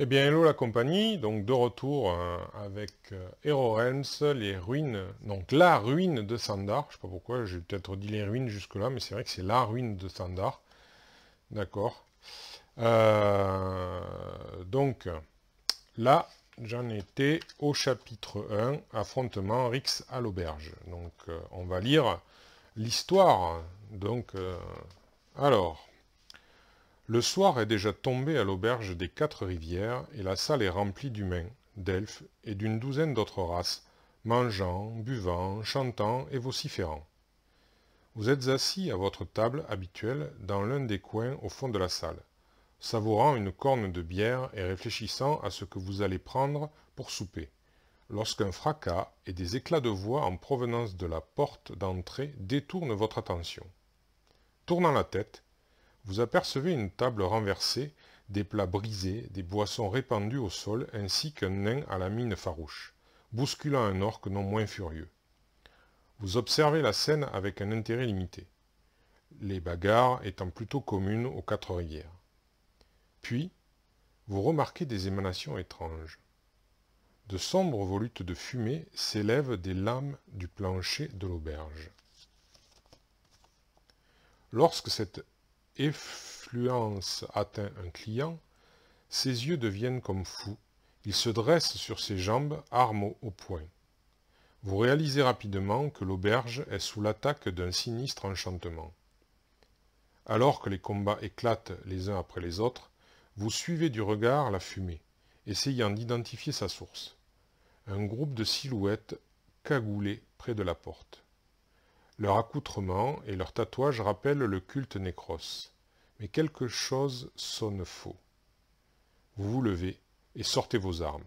Eh bien, hello la compagnie, donc de retour avec Hero Realms, les ruines, donc la ruine de Sandar. Je sais pas pourquoi, j'ai peut-être dit les ruines jusque-là, mais c'est vrai que c'est la ruine de Sandar. D'accord. Donc, là, j'en étais au chapitre 1, affrontement Rix à l'auberge. Donc, on va lire l'histoire. Donc, alors... Le soir est déjà tombé à l'auberge des Quatre Rivières, et la salle est remplie d'humains, d'elfes et d'une douzaine d'autres races, mangeant, buvant, chantant et vociférant. Vous êtes assis à votre table habituelle dans l'un des coins au fond de la salle, savourant une corne de bière et réfléchissant à ce que vous allez prendre pour souper, lorsqu'un fracas et des éclats de voix en provenance de la porte d'entrée détournent votre attention. Tournant la tête, vous apercevez une table renversée, des plats brisés, des boissons répandues au sol, ainsi qu'un nain à la mine farouche, bousculant un orque non moins furieux. Vous observez la scène avec un intérêt limité, les bagarres étant plutôt communes aux Quatre Rivières. Puis, vous remarquez des émanations étranges. De sombres volutes de fumée s'élèvent des lames du plancher de l'auberge. Lorsque cette effluence atteint un client, ses yeux deviennent comme fous. Il se dresse sur ses jambes, arme au poing. Vous réalisez rapidement que l'auberge est sous l'attaque d'un sinistre enchantement. Alors que les combats éclatent les uns après les autres, vous suivez du regard la fumée, essayant d'identifier sa source. Un groupe de silhouettes cagoulées près de la porte. Leur accoutrement et leurs tatouages rappellent le culte nécros. Mais quelque chose sonne faux. Vous vous levez et sortez vos armes.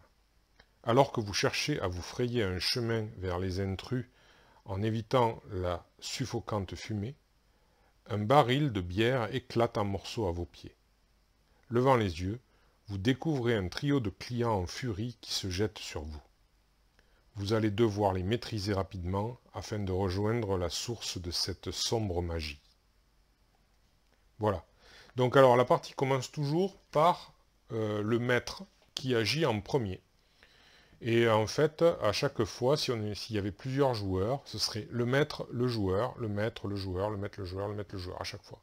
Alors que vous cherchez à vous frayer un chemin vers les intrus en évitant la suffocante fumée, un baril de bière éclate en morceaux à vos pieds. Levant les yeux, vous découvrez un trio de clients en furie qui se jettent sur vous. Vous allez devoir les maîtriser rapidement afin de rejoindre la source de cette sombre magie. Voilà. Donc alors la partie commence toujours par le maître qui agit en premier. Et en fait, à chaque fois, s'il y avait plusieurs joueurs, ce serait le maître, le joueur, le maître, le joueur, le maître, le joueur, le maître, le joueur, à chaque fois.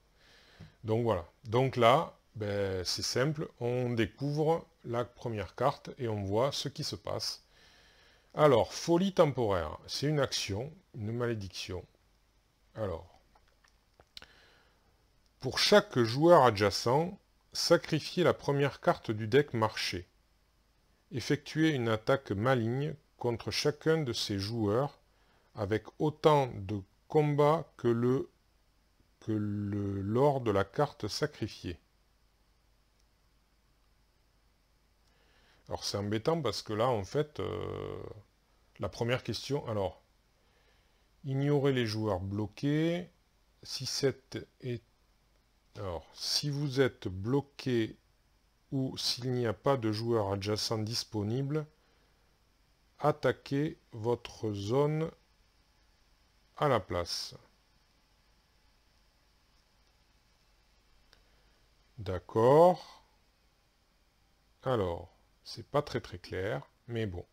Donc voilà. Donc là, ben, c'est simple, on découvre la première carte et on voit ce qui se passe. Alors, folie temporaire, c'est une action, une malédiction. Alors, pour chaque joueur adjacent, sacrifiez la première carte du deck marché. Effectuez une attaque maligne contre chacun de ces joueurs avec autant de combats que le lord de la carte sacrifiée. Alors c'est embêtant parce que là, en fait, la première question, alors, ignorez les joueurs bloqués. Si alors, si vous êtes bloqué ou s'il n'y a pas de joueur adjacent disponible, attaquez votre zone à la place. D'accord. Alors, c'est pas très clair, mais bon.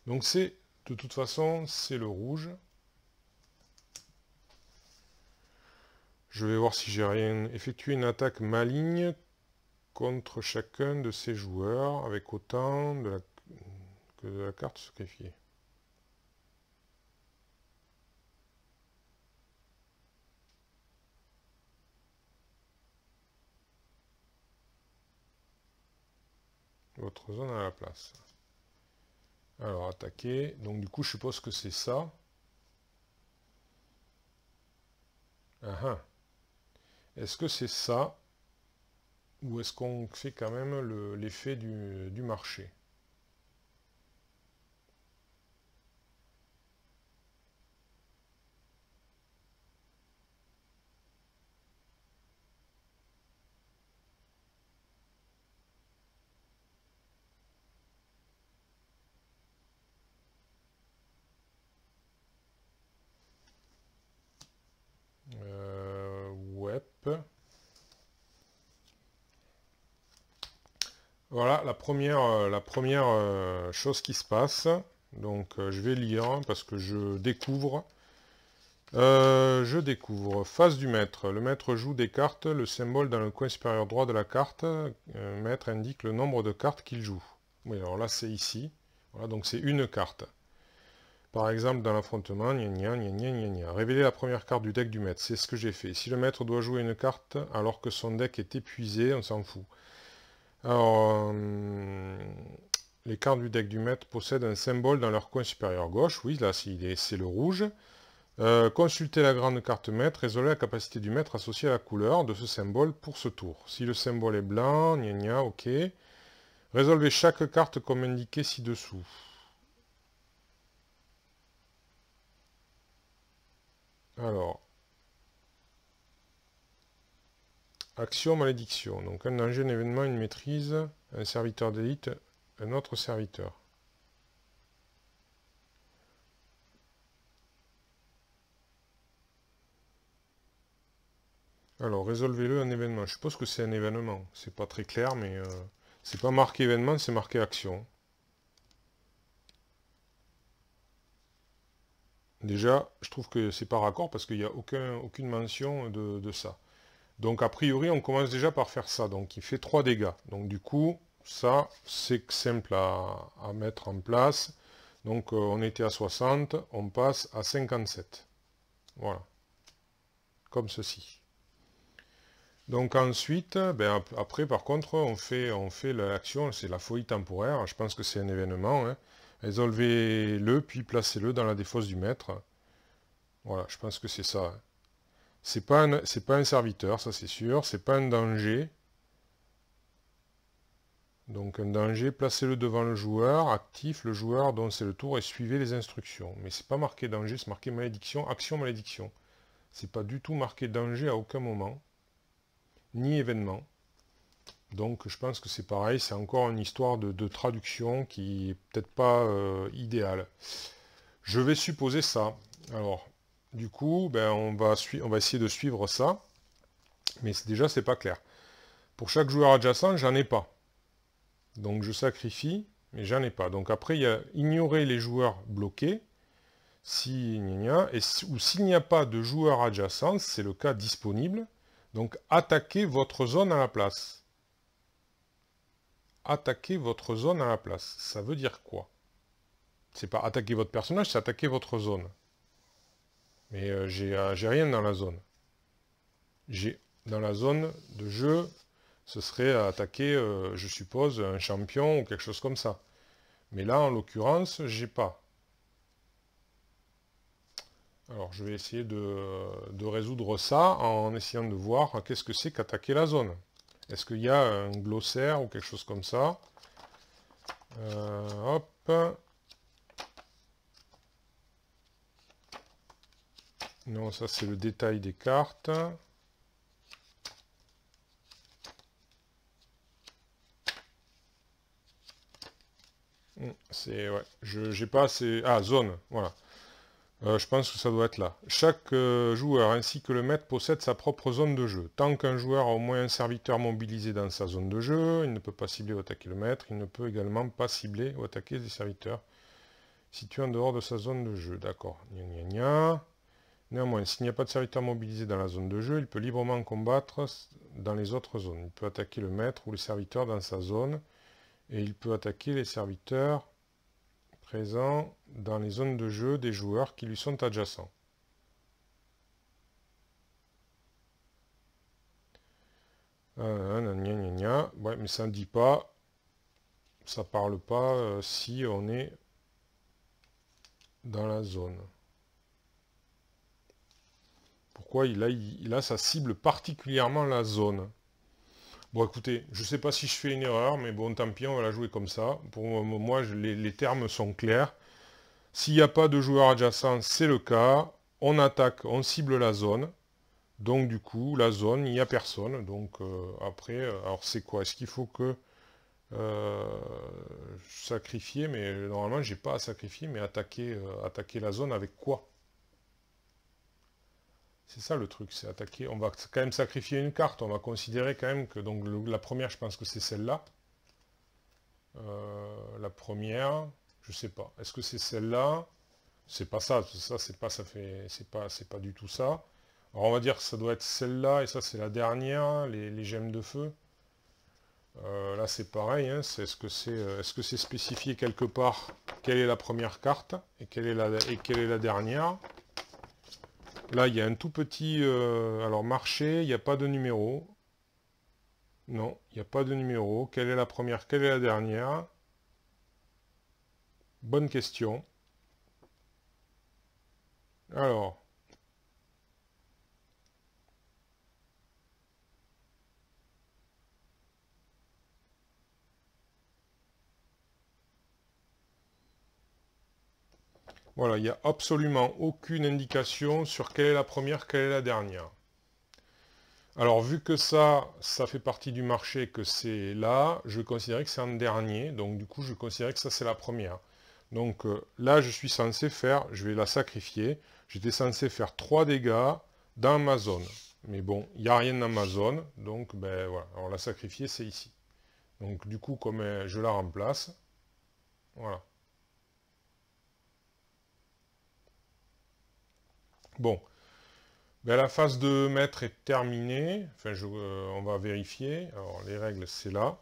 Donc c'est, de toute façon, c'est le rouge. Je vais voir si j'ai rien. Effectuer une attaque maligne contre chacun de ces joueurs avec autant que de la carte sacrifiée. Votre zone à la place. Alors, attaquer. Donc, du coup, je suppose que c'est ça. Ah ah. Est-ce que c'est ça? Ou est-ce qu'on fait quand même l'effet du marché? Ouais. Voilà la première chose qui se passe. Donc je vais lire parce que je découvre. Phase du maître. Le maître joue des cartes. Le symbole dans le coin supérieur droit de la carte, maître indique le nombre de cartes qu'il joue. Oui, alors là c'est ici. Voilà, donc c'est une carte. Par exemple, dans l'affrontement, gna gna gna gna gna gna. Révéler la première carte du deck du maître, c'est ce que j'ai fait. Si le maître doit jouer une carte alors que son deck est épuisé, on s'en fout. Alors, les cartes du deck du maître possèdent un symbole dans leur coin supérieur gauche. Oui, là c'est le rouge. Consultez la grande carte maître, résolvez la capacité du maître associée à la couleur de ce symbole pour ce tour. Si le symbole est blanc, gna gna, ok. Résolvez chaque carte comme indiqué ci-dessous. Alors, action, malédiction. Donc un danger, un événement, une maîtrise, un serviteur d'élite, un autre serviteur. Alors, résolvez-le un événement. Je suppose que c'est un événement. C'est pas très clair, mais c'est pas marqué événement, c'est marqué action. Déjà, je trouve que c'est pas raccord parce qu'il n'y a aucune mention de ça. Donc, a priori, on commence déjà par faire ça. Donc, il fait 3 dégâts. Donc, du coup, ça, c'est simple à mettre en place. Donc, on était à 60, on passe à 57. Voilà. Comme ceci. Donc ensuite, ben, après par contre, on fait l'action, c'est la folie temporaire, je pense que c'est un événement. Hein. Résolvez-le, puis placez-le dans la défausse du maître. Voilà, je pense que c'est ça. Hein. C'est pas un serviteur, ça c'est sûr, c'est pas un danger. Donc un danger, placez-le devant le joueur, actif, le joueur dont c'est le tour, et suivez les instructions. Mais c'est pas marqué danger, c'est marqué malédiction, action, malédiction. C'est pas du tout marqué danger à aucun moment, ni événement. Donc je pense que c'est pareil, c'est encore une histoire de traduction qui est peut-être pas idéale. Je vais supposer ça. Alors, du coup, ben, on va essayer de suivre ça, mais déjà c'est pas clair. Pour chaque joueur adjacent, j'en ai pas. Donc je sacrifie, mais j'en ai pas. Donc après, il y a ignorer les joueurs bloqués, ou s'il n'y a pas de joueurs adjacents, c'est le cas disponible, donc attaquez votre zone à la place. Attaquer votre zone à la place. Ça veut dire quoi? C'est pas attaquer votre personnage, c'est attaquer votre zone. Mais j'ai rien dans la zone. Dans la zone de jeu, ce serait attaquer, je suppose, un champion ou quelque chose comme ça. Mais là, en l'occurrence, j'ai pas. Alors, je vais essayer de résoudre ça en essayant de voir qu'est-ce que c'est qu'attaquer la zone. Est-ce qu'il y a un glossaire ou quelque chose comme ça? Hop. Non, ça c'est le détail des cartes. C'est ouais, j'ai pas assez. Ah, zone, voilà. Je pense que ça doit être là. Chaque joueur ainsi que le maître possède sa propre zone de jeu. Tant qu'un joueur a au moins un serviteur mobilisé dans sa zone de jeu, il ne peut pas cibler ou attaquer le maître. Il ne peut également pas cibler ou attaquer des serviteurs situés en dehors de sa zone de jeu. D'accord. Gna gna gna. Néanmoins, s'il n'y a pas de serviteur mobilisé dans la zone de jeu, il peut librement combattre dans les autres zones. Il peut attaquer le maître ou les serviteurs dans sa zone, et il peut attaquer les serviteurs présents dans les zones de jeu des joueurs qui lui sont adjacents. Ouais, mais ça ne dit pas, ça parle pas si on est dans la zone. Pourquoi il a sa cible particulièrement la zone? Bon, écoutez, je ne sais pas si je fais une erreur, mais bon, tant pis, on va la jouer comme ça. Pour moi, les termes sont clairs. S'il n'y a pas de joueur adjacent, c'est le cas. On attaque, on cible la zone. Donc, du coup, la zone, il n'y a personne. Donc, après, alors c'est quoi? Est-ce qu'il faut que sacrifier? Mais normalement, j'ai pas à sacrifier, mais attaquer la zone avec quoi? C'est ça le truc, c'est attaquer. On va quand même sacrifier une carte. On va considérer quand même que donc la première, je pense que c'est celle-là. La première, je sais pas. Est-ce que c'est celle-là? C'est pas ça, c'est pas du tout ça. Alors on va dire que ça doit être celle-là, et ça c'est la dernière, les gemmes de feu. Là c'est pareil, hein, est-ce que c'est spécifié quelque part quelle est la première carte et quelle est la dernière? Là il y a un tout petit, alors marché, il n'y a pas de numéro. Non, il n'y a pas de numéro. Quelle est la première, quelle est la dernière? Bonne question. Alors, voilà, il n'y a absolument aucune indication sur quelle est la première, quelle est la dernière. Alors, vu que ça fait partie du marché, que c'est là, je vais considérer que c'est en dernier. Donc, du coup, je vais considérer que ça, c'est la première. Donc, là, je suis censé faire, je vais la sacrifier. J'étais censé faire 3 dégâts dans ma zone. Mais bon, il n'y a rien dans ma zone. Donc, ben voilà. Alors, la sacrifier, c'est ici. Donc, du coup, comme je la remplace, voilà. Bon, ben, la phase de maître est terminée. Enfin, on va vérifier. Alors, les règles, c'est là.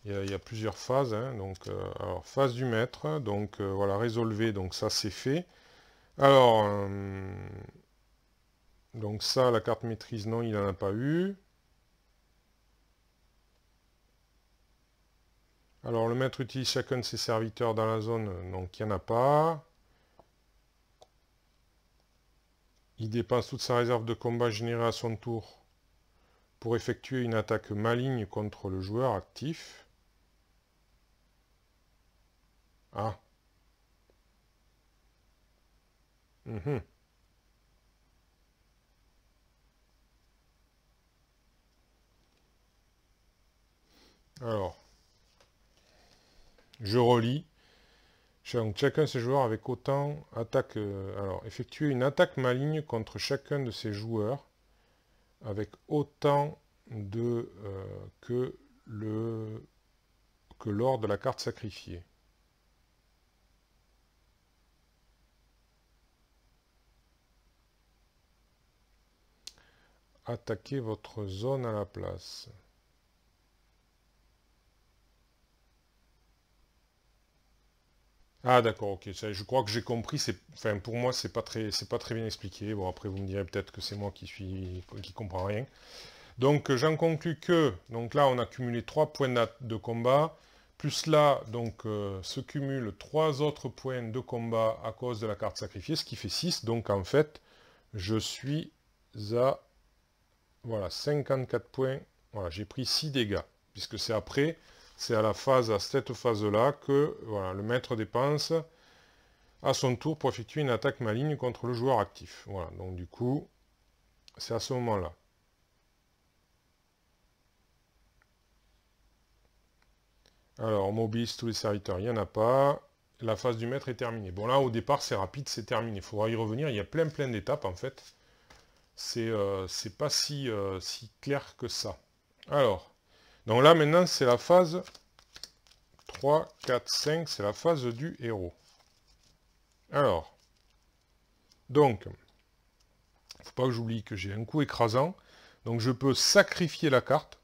Il y a plusieurs phases. Hein. Donc, alors, phase du maître. Donc, voilà, résolver. Donc, ça, c'est fait. Alors, donc ça, la carte maîtrise, non, il n'en a pas eu. Alors, le maître utilise chacun de ses serviteurs dans la zone. Donc, il n'y en a pas. Il dépense toute sa réserve de combat générée à son tour pour effectuer une attaque maligne contre le joueur actif. Ah. Mhm. Alors, je relis. Donc, chacun de ces joueurs avec autant attaque. Alors, effectuer une attaque maligne contre chacun de ces joueurs avec autant de que lors de la carte sacrifiée. Attaquez votre zone à la place. Ah d'accord, ok. Je crois que j'ai compris. Enfin, pour moi, c'est pas très bien expliqué. Bon, après, vous me direz peut-être que c'est moi qui comprends rien. Donc, j'en conclus que, donc là, on a cumulé 3 points de combat. Plus là, donc, se cumulent 3 autres points de combat à cause de la carte sacrifiée, ce qui fait 6. Donc, en fait, je suis à, voilà, 54 points. Voilà, j'ai pris 6 dégâts, puisque c'est après, c'est à cette phase-là, que voilà, le maître dépense à son tour pour effectuer une attaque maligne contre le joueur actif. Voilà, donc du coup, c'est à ce moment-là. Alors, on mobilise tous les serviteurs, il n'y en a pas. La phase du maître est terminée. Bon, là, au départ, c'est rapide, c'est terminé. Il faudra y revenir. Il y a plein d'étapes, en fait. C'est pas si clair que ça. Alors, donc là, maintenant, c'est la phase 3, 4, 5. C'est la phase du héros. Alors, donc, il ne faut pas que j'oublie que j'ai un coup écrasant. Donc, je peux sacrifier la carte.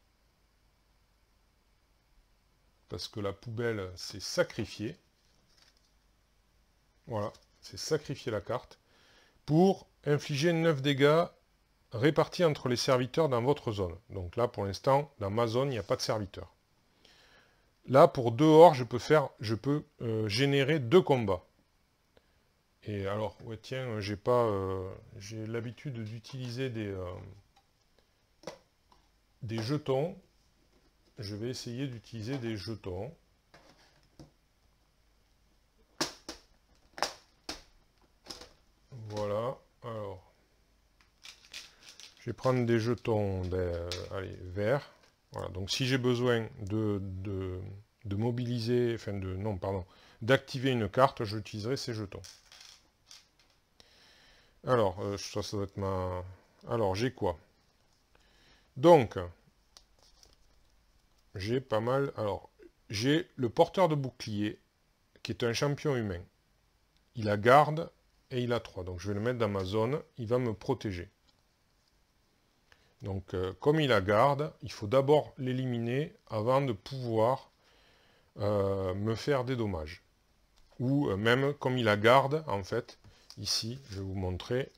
Parce que la poubelle, c'est sacrifier. Voilà, c'est sacrifier la carte. Pour infliger 9 dégâts répartis entre les serviteurs dans votre zone. Donc là, pour l'instant, dans ma zone, il n'y a pas de serviteurs. Là, pour dehors, je peux générer 2 combats. Et alors, ouais, tiens, j'ai l'habitude d'utiliser des jetons. Je vais essayer d'utiliser des jetons. Voilà. Alors, je vais prendre des jetons, allez, verts. Voilà. Donc, si j'ai besoin de mobiliser, enfin non, pardon, d'activer une carte, j'utiliserai ces jetons. Alors, ça doit être ma... Alors, j'ai quoi? Donc, j'ai pas mal... Alors, j'ai le porteur de bouclier, qui est un champion humain. Il a garde et il a 3. Donc je vais le mettre dans ma zone, il va me protéger. Donc comme il a garde, il faut d'abord l'éliminer avant de pouvoir me faire des dommages. Ou même comme il a garde, en fait, ici, je vais vous montrer,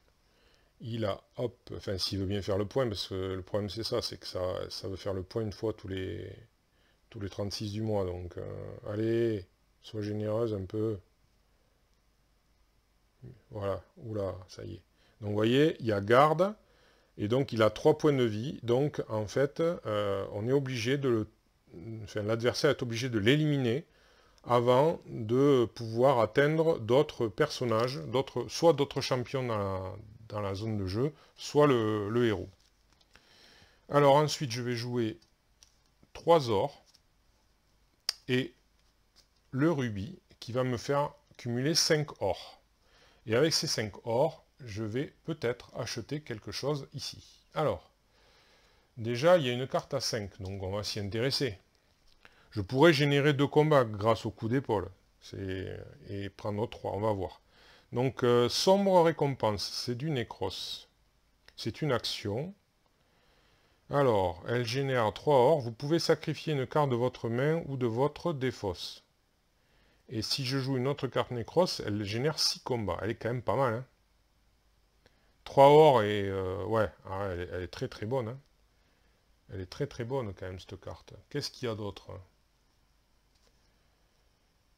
il a, hop, enfin s'il veut bien faire le point, parce que le problème c'est ça, c'est que ça veut faire le point une fois tous les 36 du mois. Donc allez, sois généreuse un peu. Voilà, oula, ça y est. Donc vous voyez, il y a garde, et donc il a 3 points de vie, donc en fait, on est obligé de le... Enfin, l'adversaire est obligé de l'éliminer avant de pouvoir atteindre d'autres personnages, soit d'autres champions dans la zone de jeu, soit le héros. Alors ensuite, je vais jouer 3 ors, et le rubis, qui va me faire cumuler 5 ors. Et avec ces 5 ors, je vais peut-être acheter quelque chose ici. Alors, déjà, il y a une carte à 5, donc on va s'y intéresser. Je pourrais générer 2 combats grâce au coup d'épaule. Et prendre 3, on va voir. Donc, sombre récompense, c'est du nécros. C'est une action. Alors, elle génère 3 ors. Vous pouvez sacrifier une carte de votre main ou de votre défausse. Et si je joue une autre carte nécros, elle génère 6 combats. Elle est quand même pas mal, hein. 3 ors et... ouais, elle est très très bonne, hein. Elle est très très bonne quand même, cette carte. Qu'est-ce qu'il y a d'autre?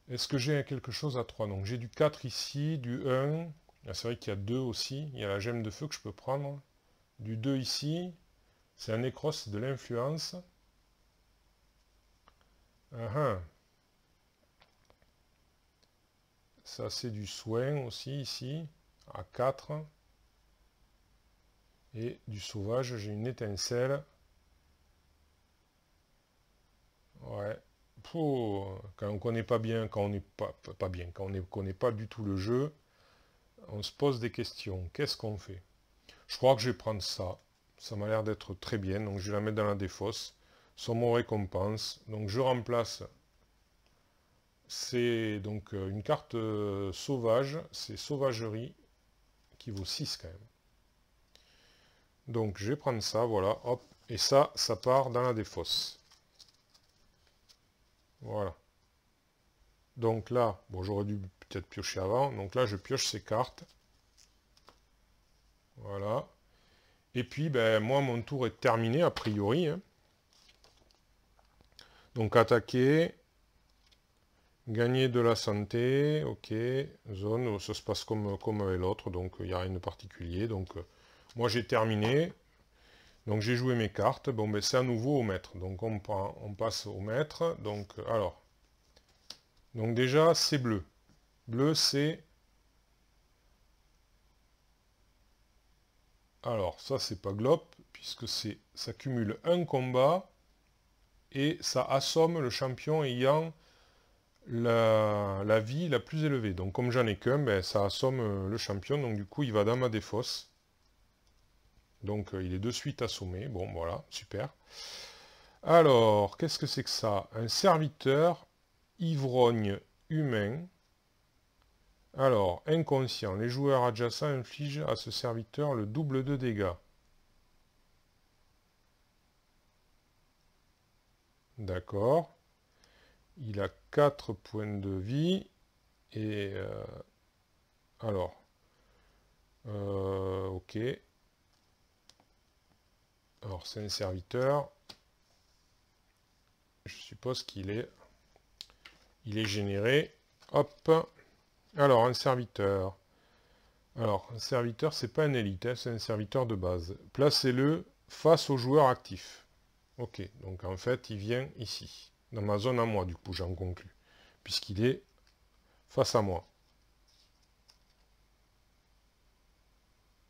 Est-ce que j'ai quelque chose à 3? Donc j'ai du 4 ici, du 1. Ah, c'est vrai qu'il y a 2 aussi. Il y a la gemme de feu que je peux prendre. Du 2 ici. C'est un nécros, de l'influence. Ça c'est du soin aussi ici. À 4. Et du sauvage, j'ai une étincelle. Ouais. Quand on connaît pas bien, quand on n'est pas bien, quand on ne connaît pas du tout le jeu, on se pose des questions. Qu'est-ce qu'on fait? Je crois que je vais prendre ça. Ça m'a l'air d'être très bien, donc je vais la mettre dans la défausse. Sombre récompense. Donc je remplace. C'est donc une carte sauvage, c'est sauvagerie, qui vaut 6 quand même. Donc je vais prendre ça, voilà, hop, et ça part dans la défausse. Voilà. Donc là, bon, j'aurais dû peut-être piocher avant, donc là je pioche ces cartes. Voilà. Et puis, ben, moi, mon tour est terminé, a priori, hein. Donc attaquer, gagner de la santé, ok, zone, ça se passe comme avec l'autre, donc il n'y a rien de particulier. Donc moi j'ai terminé, donc j'ai joué mes cartes, bon ben c'est à nouveau au maître, donc on passe au maître, donc alors, donc déjà c'est bleu, bleu c'est, alors ça c'est pas glop, puisque ça cumule un combat, et ça assomme le champion ayant la vie la plus élevée. Donc comme j'en ai qu'un, ben, ça assomme le champion, donc du coup il va dans ma défausse. Donc il est de suite assommé, bon voilà, super. Alors, qu'est-ce que c'est que ça? Un serviteur ivrogne humain. Alors, inconscient, les joueurs adjacents infligent à ce serviteur le double de dégâts. D'accord. Il a 4 points de vie. Et alors, ok. Alors c'est un serviteur. Je suppose qu'il est généré. Hop. Alors un serviteur. Alors un serviteur, c'est pas un élite, hein, c'est un serviteur de base. Placez-le face au joueur actif. Ok, donc en fait il vient ici, dans ma zone à moi, du coup j'en conclus, puisqu'il est face à moi.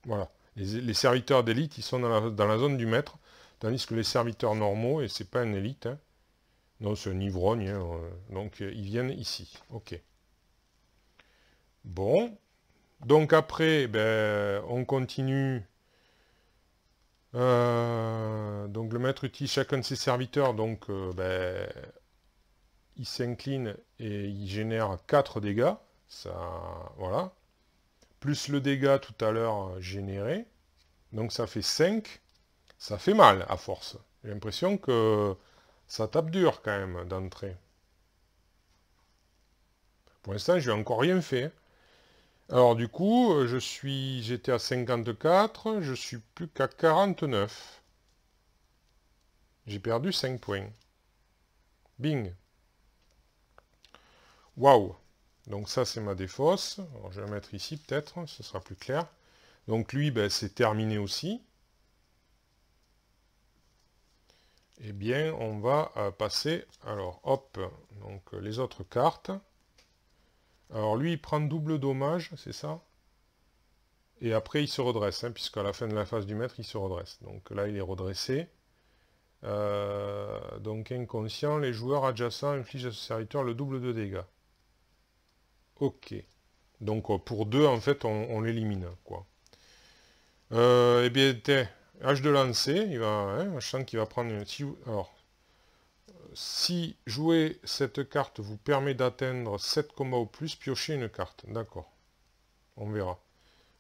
Voilà. Les serviteurs d'élite, ils sont dans la zone du maître, tandis que les serviteurs normaux, et c'est pas un élite, hein, non, c'est un ivrogne, hein, donc ils viennent ici. Ok. Bon. Donc après, ben, on continue. Donc le maître utilise chacun de ses serviteurs, donc ben, il s'incline et il génère 4 dégâts. Ça, voilà. Plus le dégât tout à l'heure généré. Donc ça fait 5. Ça fait mal à force. J'ai l'impression que ça tape dur quand même d'entrée. Pour l'instant, je n'ai encore rien fait. Alors du coup, j'étais à 54, je suis plus qu'à 49. J'ai perdu 5 points. Bing. Waouh. Donc ça, c'est ma défausse. Alors, je vais la mettre ici peut-être, ce sera plus clair. Donc lui, ben, c'est terminé aussi. Eh bien, on va passer, alors hop, donc les autres cartes. Alors lui, il prend double dommage, c'est ça? Et après, il se redresse, hein, puisqu'à la fin de la phase du maître, il se redresse. Donc là, il est redressé. Donc inconscient, les joueurs adjacents infligent à ce serviteur le double de dégâts. Ok. Donc pour 2, en fait, on l'élimine, quoi. Eh bien, H de lancer, il va, hein, je sens qu'il va prendre une... Alors, si jouer cette carte vous permet d'atteindre 7 combats ou plus, piochez une carte. D'accord. On verra.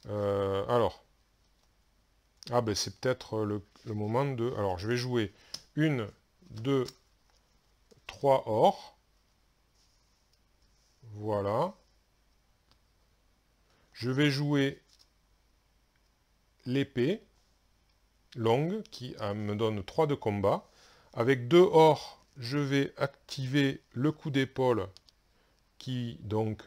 Alors. Ah ben c'est peut-être le moment de... Alors je vais jouer 1, 2, 3 or. Voilà. Je vais jouer l'épée longue qui me donne 3 de combat. Avec 2 or, je vais activer le coup d'épaule qui donc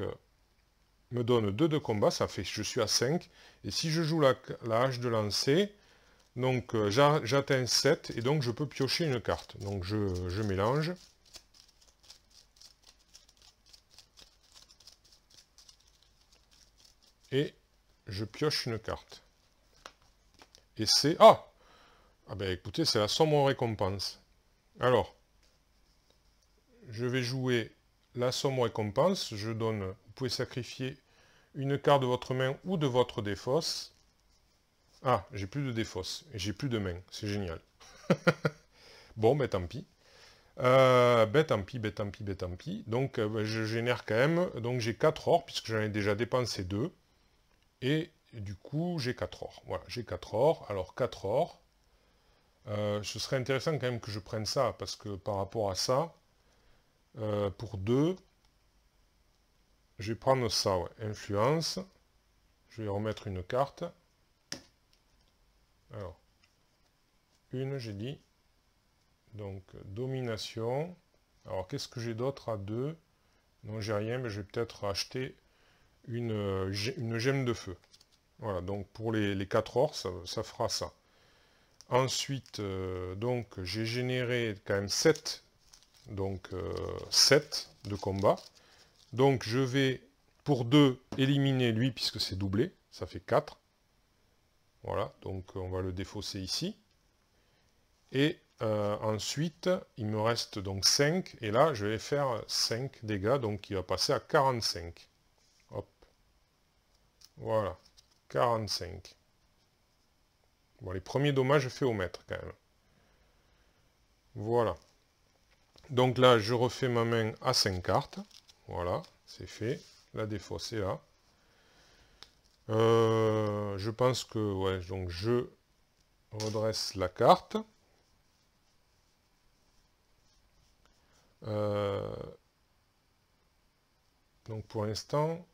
me donne 2 de combat. Ça fait je suis à 5. Et si je joue la hache de lancer, donc j'atteins 7 et donc je peux piocher une carte. Donc je mélange. Et je pioche une carte. Et c'est... Ah ben écoutez, c'est la somme en récompense. Alors, je vais jouer la somme récompense. Je donne... Vous pouvez sacrifier une carte de votre main ou de votre défausse. Ah, j'ai plus de défausse. Et j'ai plus de main. C'est génial. Bon, ben tant pis. Tant pis. Donc, je génère quand même... Donc, j'ai 4 or, puisque j'en ai déjà dépensé 2. Et du coup, j'ai 4 or. Voilà, j'ai 4 or. Alors, 4 or. Ce serait intéressant quand même que je prenne ça, parce que par rapport à ça, pour 2, je vais prendre ça, ouais. Influence. Je vais remettre une carte. Alors, une, j'ai dit. Donc, domination. Alors, qu'est-ce que j'ai d'autre à 2? Non, j'ai rien, mais je vais peut-être acheter une gemme de feu. Voilà, donc pour les 4 or, ça fera ça. Ensuite, donc, j'ai généré quand même 7, donc 7 de combat. Donc, je vais, pour 2, éliminer lui, puisque c'est doublé. Ça fait 4. Voilà, donc on va le défausser ici. Et ensuite, il me reste donc 5. Et là, je vais faire 5 dégâts, donc il va passer à 45. Hop. Voilà, 45. Bon, les premiers dommages faits au maître, quand même. Voilà. Donc là, je refais ma main à 5 cartes. Voilà, c'est fait. La défausse est là. Je pense que... Ouais, donc je redresse la carte. Donc pour l'instant...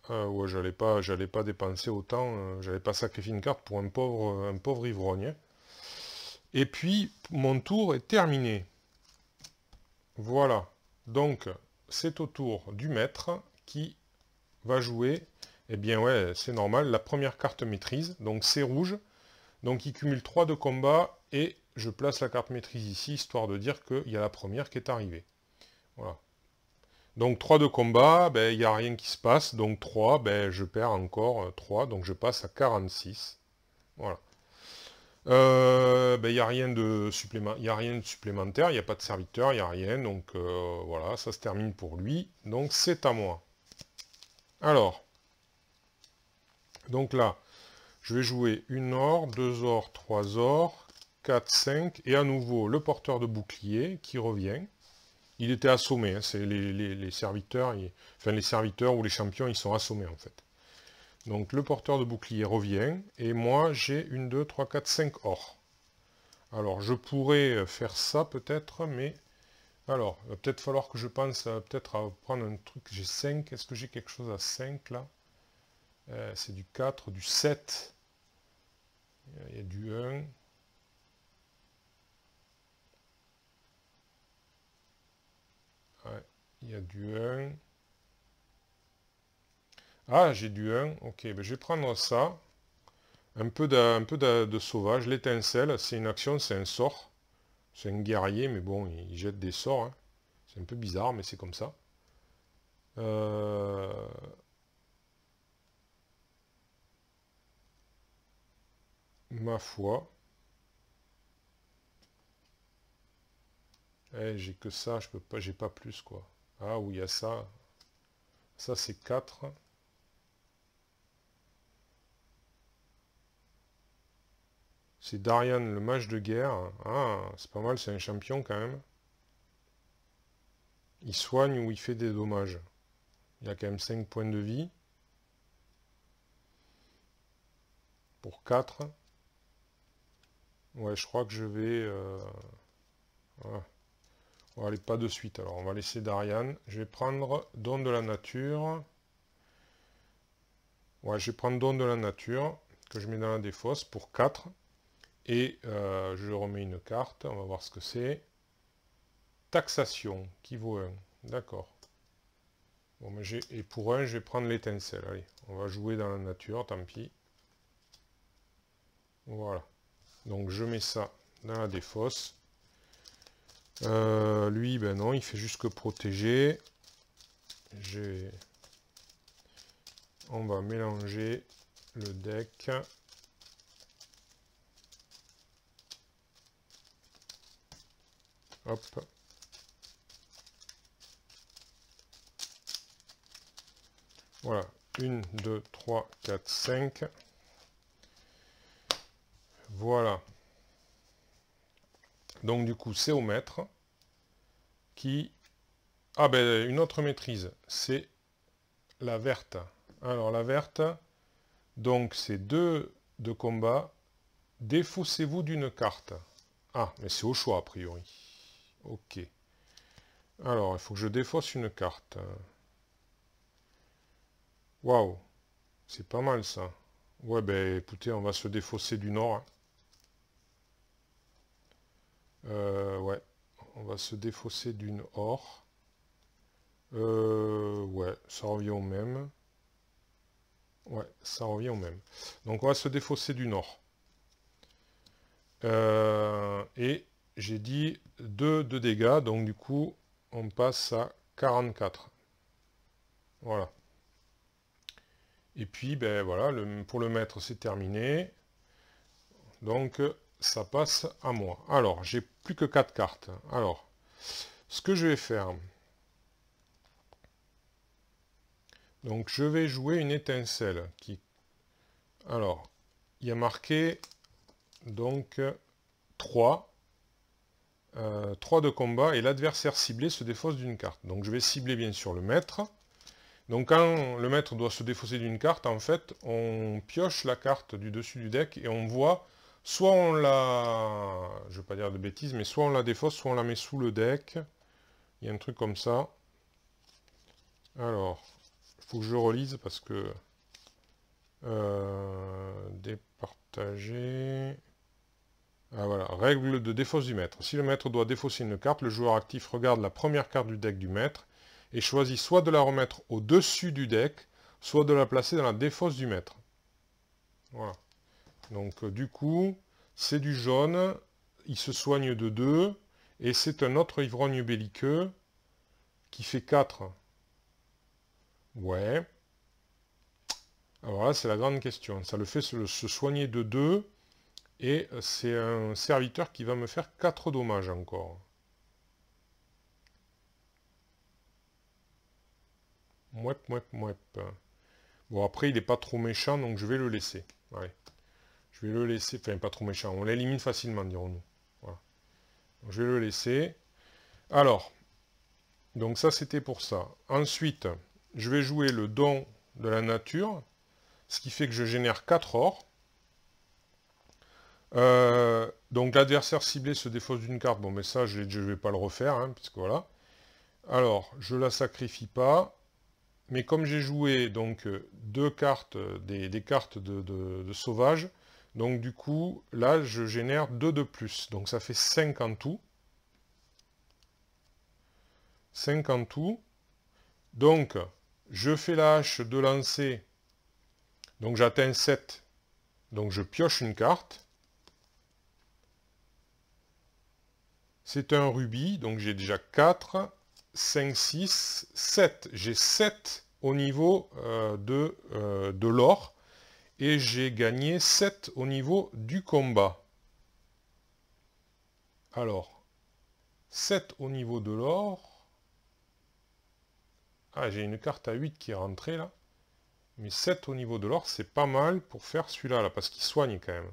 ouais, j'allais pas dépenser autant. J'allais pas sacrifier une carte pour un pauvre ivrogne. Et puis, mon tour est terminé. Voilà. Donc, c'est au tour du maître qui va jouer. Eh bien, ouais, c'est normal. La première carte maîtrise. Donc, c'est rouge. Donc, il cumule 3 de combat. Et je place la carte maîtrise ici, histoire de dire qu'il y a la première qui est arrivée. Voilà. Donc, 3 de combat. Ben, il n'y a rien qui se passe. Donc, 3, ben, je perds encore 3. Donc, je passe à 46. Voilà. Il n'y a rien de supplémentaire, il n'y a pas de serviteur, il n'y a rien, donc voilà, ça se termine pour lui, donc c'est à moi. Alors, donc là, je vais jouer une or, 2 or, 3 or, 4, 5, et à nouveau le porteur de bouclier qui revient. Il était assommé, hein, c'est les serviteurs, enfin les serviteurs ou les champions, ils sont assommés en fait. Donc le porteur de bouclier revient, et moi j'ai 1, 2, 3, 4, 5 or. Alors je pourrais faire ça peut-être, mais... Alors, il va peut-être falloir que je pense peut-être à prendre un truc, j'ai 5, est-ce que j'ai quelque chose à 5 là? C'est du 4, du 7, il y a du 1. Ouais, il y a du 1. Ah, j'ai du 1, ok, ben je vais prendre ça. Un peu de sauvage, l'étincelle, c'est une action, c'est un sort. C'est un guerrier, mais bon, il jette des sorts, hein. C'est un peu bizarre, mais c'est comme ça. Ma foi. J'ai que ça, je peux pas, j'ai pas plus, quoi. Ah, oui, il y a ça. Ça, c'est 4. C'est Darian, le mage de guerre. Ah, c'est pas mal, c'est un champion quand même. Il soigne ou il fait des dommages. Il a quand même 5 points de vie. Pour 4. Ouais, je crois que je vais... Voilà. On va aller pas de suite, alors on va laisser Darian. Je vais prendre Don de la nature. Ouais, je vais prendre Don de la nature, que je mets dans la défausse pour 4. Et je remets une carte, on va voir ce que c'est. Taxation, qui vaut 1. D'accord. Bon, mais et pour 1, je vais prendre l'étincelle. Allez, on va jouer dans la nature, tant pis. Voilà. Donc je mets ça dans la défausse. Lui, ben non, il fait juste que protéger. On va mélanger le deck. Hop. Voilà. 1, 2, 3, 4, 5. Voilà. Donc du coup, c'est au maître qui... Ah ben, une autre maîtrise, c'est la verte. Alors la verte, donc c'est 2 de combat. Défaussez-vous d'une carte. Ah, mais c'est au choix a priori. Ok. Alors, il faut que je défausse une carte. Waouh. C'est pas mal ça. Ouais, ben écoutez, on va se défausser du nord, hein. Ouais. On va se défausser d'une or. Ouais, ça revient au même. Ouais, ça revient au même. Donc on va se défausser du nord. Et j'ai dit 2 de dégâts, donc du coup, on passe à 44. Voilà. Et puis, ben voilà, pour le maître, c'est terminé. Donc, ça passe à moi. Alors, j'ai plus que 4 cartes. Alors, ce que je vais faire... Donc, je vais jouer une étincelle. Alors, il y a marqué, donc, 3. 3 de combat, et l'adversaire ciblé se défausse d'une carte. Donc, je vais cibler, bien sûr, le maître. Donc quand le maître doit se défausser d'une carte, en fait, on pioche la carte du dessus du deck et on voit, soit on la... Je ne vais pas dire de bêtises, mais soit on la défausse, soit on la met sous le deck. Il y a un truc comme ça. Alors, il faut que je relise parce que... départager... Ah voilà, règle de défausse du maître. Si le maître doit défausser une carte, le joueur actif regarde la première carte du deck du maître et choisit soit de la remettre au-dessus du deck, soit de la placer dans la défausse du maître. Voilà. Donc du coup, c'est du jaune, il se soigne de 2, et c'est un autre ivrogne belliqueux qui fait 4. Ouais. Alors là, c'est la grande question. Ça le fait se soigner de 2, et c'est un serviteur qui va me faire 4 dommages encore. Mouep, mouep, mouep. Bon, après, il n'est pas trop méchant, donc je vais le laisser. Allez. Je vais le laisser. Enfin, pas trop méchant. On l'élimine facilement, dirons-nous. Voilà. Donc, je vais le laisser. Alors, Donc ça, c'était pour ça. Ensuite, je vais jouer le don de la nature, ce qui fait que je génère 4 or. Donc l'adversaire ciblé se défausse d'une carte. Bon, mais ça, je ne vais pas le refaire, hein, puisque voilà. Alors, je la sacrifie pas. Mais comme j'ai joué donc deux cartes, des cartes de sauvage, donc du coup, là, je génère 2 de plus. Donc ça fait 5 en tout. 5 en tout. Donc, je fais la hache de lancer. Donc j'atteins 7. Donc je pioche une carte. C'est un rubis. Donc j'ai déjà 4, 5, 6, 7. J'ai 7 au niveau de l'or. Et j'ai gagné 7 au niveau du combat. Alors, 7 au niveau de l'or. Ah, j'ai une carte à 8 qui est rentrée là. Mais 7 au niveau de l'or, c'est pas mal pour faire celui-là, là, parce qu'il soigne quand même.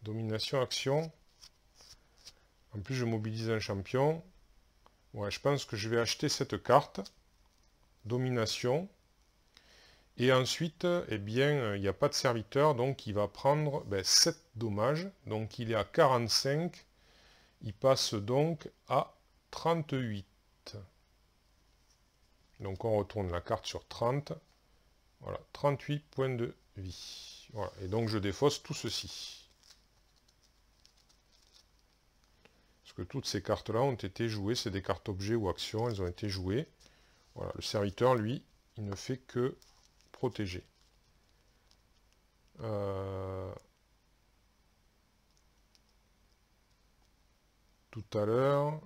Domination, action. En plus, je mobilise un champion. Ouais, je pense que je vais acheter cette carte. Domination. Et ensuite, eh bien, il n'y a pas de serviteur, donc il va prendre 7 dommages. Donc il est à 45. Il passe donc à 38. Donc on retourne la carte sur 30. Voilà, 38 points de vie. Voilà, et donc je défausse tout ceci. Parce que toutes ces cartes-là ont été jouées, c'est des cartes objets ou actions, elles ont été jouées. Voilà, le serviteur, lui, il ne fait que protéger. Tout à l'heure,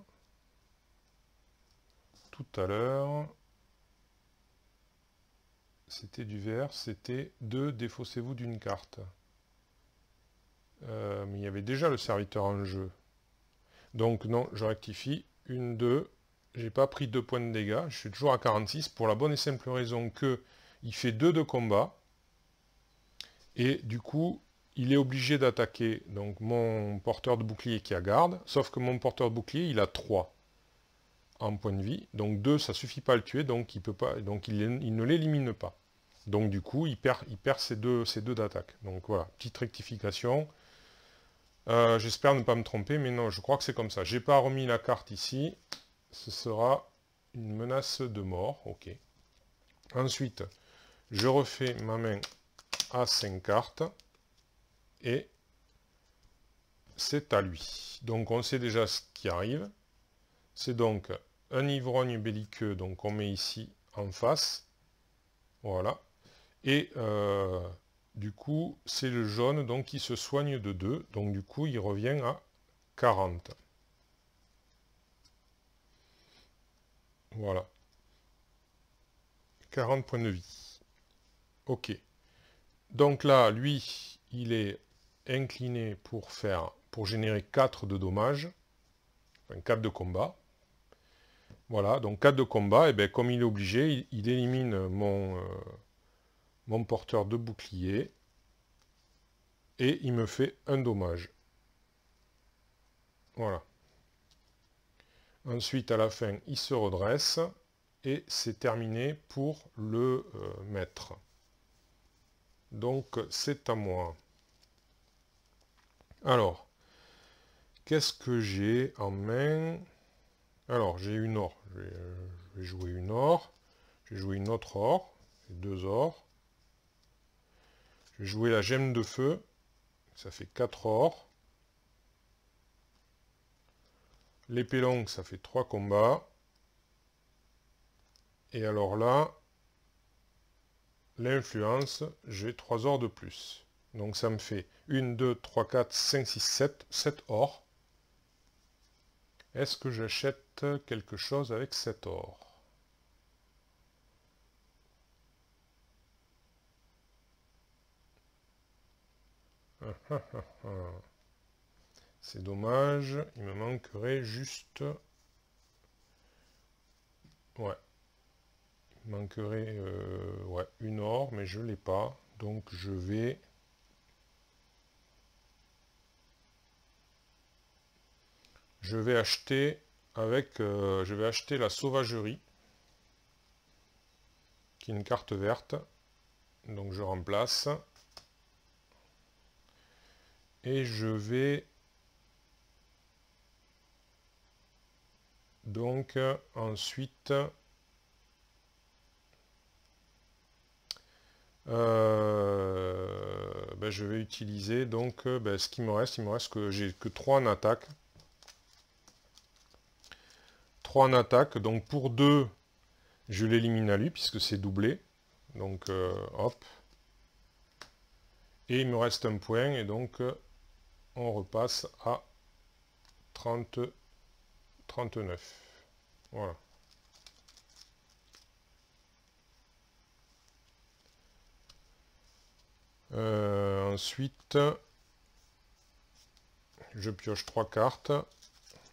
c'était du vert, c'était de défaussez-vous d'une carte. Mais il y avait déjà le serviteur en jeu. Donc non, je rectifie. 1, 2. J'ai pas pris 2 points de dégâts. Je suis toujours à 46 pour la bonne et simple raison que il fait 2 de combat. Et du coup, il est obligé d'attaquer donc mon porteur de bouclier qui a garde. Sauf que mon porteur de bouclier, il a 3 en points de vie. Donc 2, ça suffit pas à le tuer. Donc il peut pas. Donc il ne l'élimine pas. Donc du coup, il perd ses deux d'attaque. Donc voilà, petite rectification. J'espère ne pas me tromper, mais non, je crois que c'est comme ça. J'ai pas remis la carte ici. Ce sera une menace de mort. Ok. Ensuite, je refais ma main à 5 cartes. Et c'est à lui. Donc on sait déjà ce qui arrive. C'est donc un ivrogne belliqueux, donc on met ici en face. Voilà. Et du coup, c'est le jaune donc qui se soigne de 2. Donc du coup, il revient à 40. Voilà. 40 points de vie. Ok. Donc là, lui, il est incliné pour générer 4 de dommages. Enfin, 4 de combat. Voilà, donc 4 de combat, et bien comme il est obligé, il élimine mon porteur de bouclier. Et il me fait un dommage. Voilà. Ensuite, à la fin, il se redresse. Et c'est terminé pour le maître. Donc, c'est à moi. Alors, qu'est-ce que j'ai en main? Alors, j'ai une or. Je vais jouer une or. Je vais jouer une autre or. 2 ors. Je vais jouer la gemme de feu. Ça fait 4 ors. L'épée longue, ça fait 3 combats. Et alors là, l'influence, j'ai 3 ors de plus. Donc ça me fait 1, 2, 3, 4, 5, 6, 7. 7 ors. Est-ce que j'achète quelque chose avec 7 ors? C'est dommage, il me manquerait juste... Ouais. Il manquerait ouais, une or, mais je ne l'ai pas. Donc je vais... acheter avec, je vais acheter la sauvagerie, qui est une carte verte. Donc je remplace. Et je vais donc ensuite je vais utiliser donc ce qui me reste. Il me reste que j'ai que 3 en attaque. 3 en attaque. Donc pour 2, je l'élimine à lui puisque c'est doublé. Donc hop. Et il me reste un point et donc on repasse à 39. Voilà. Ensuite, je pioche 3 cartes.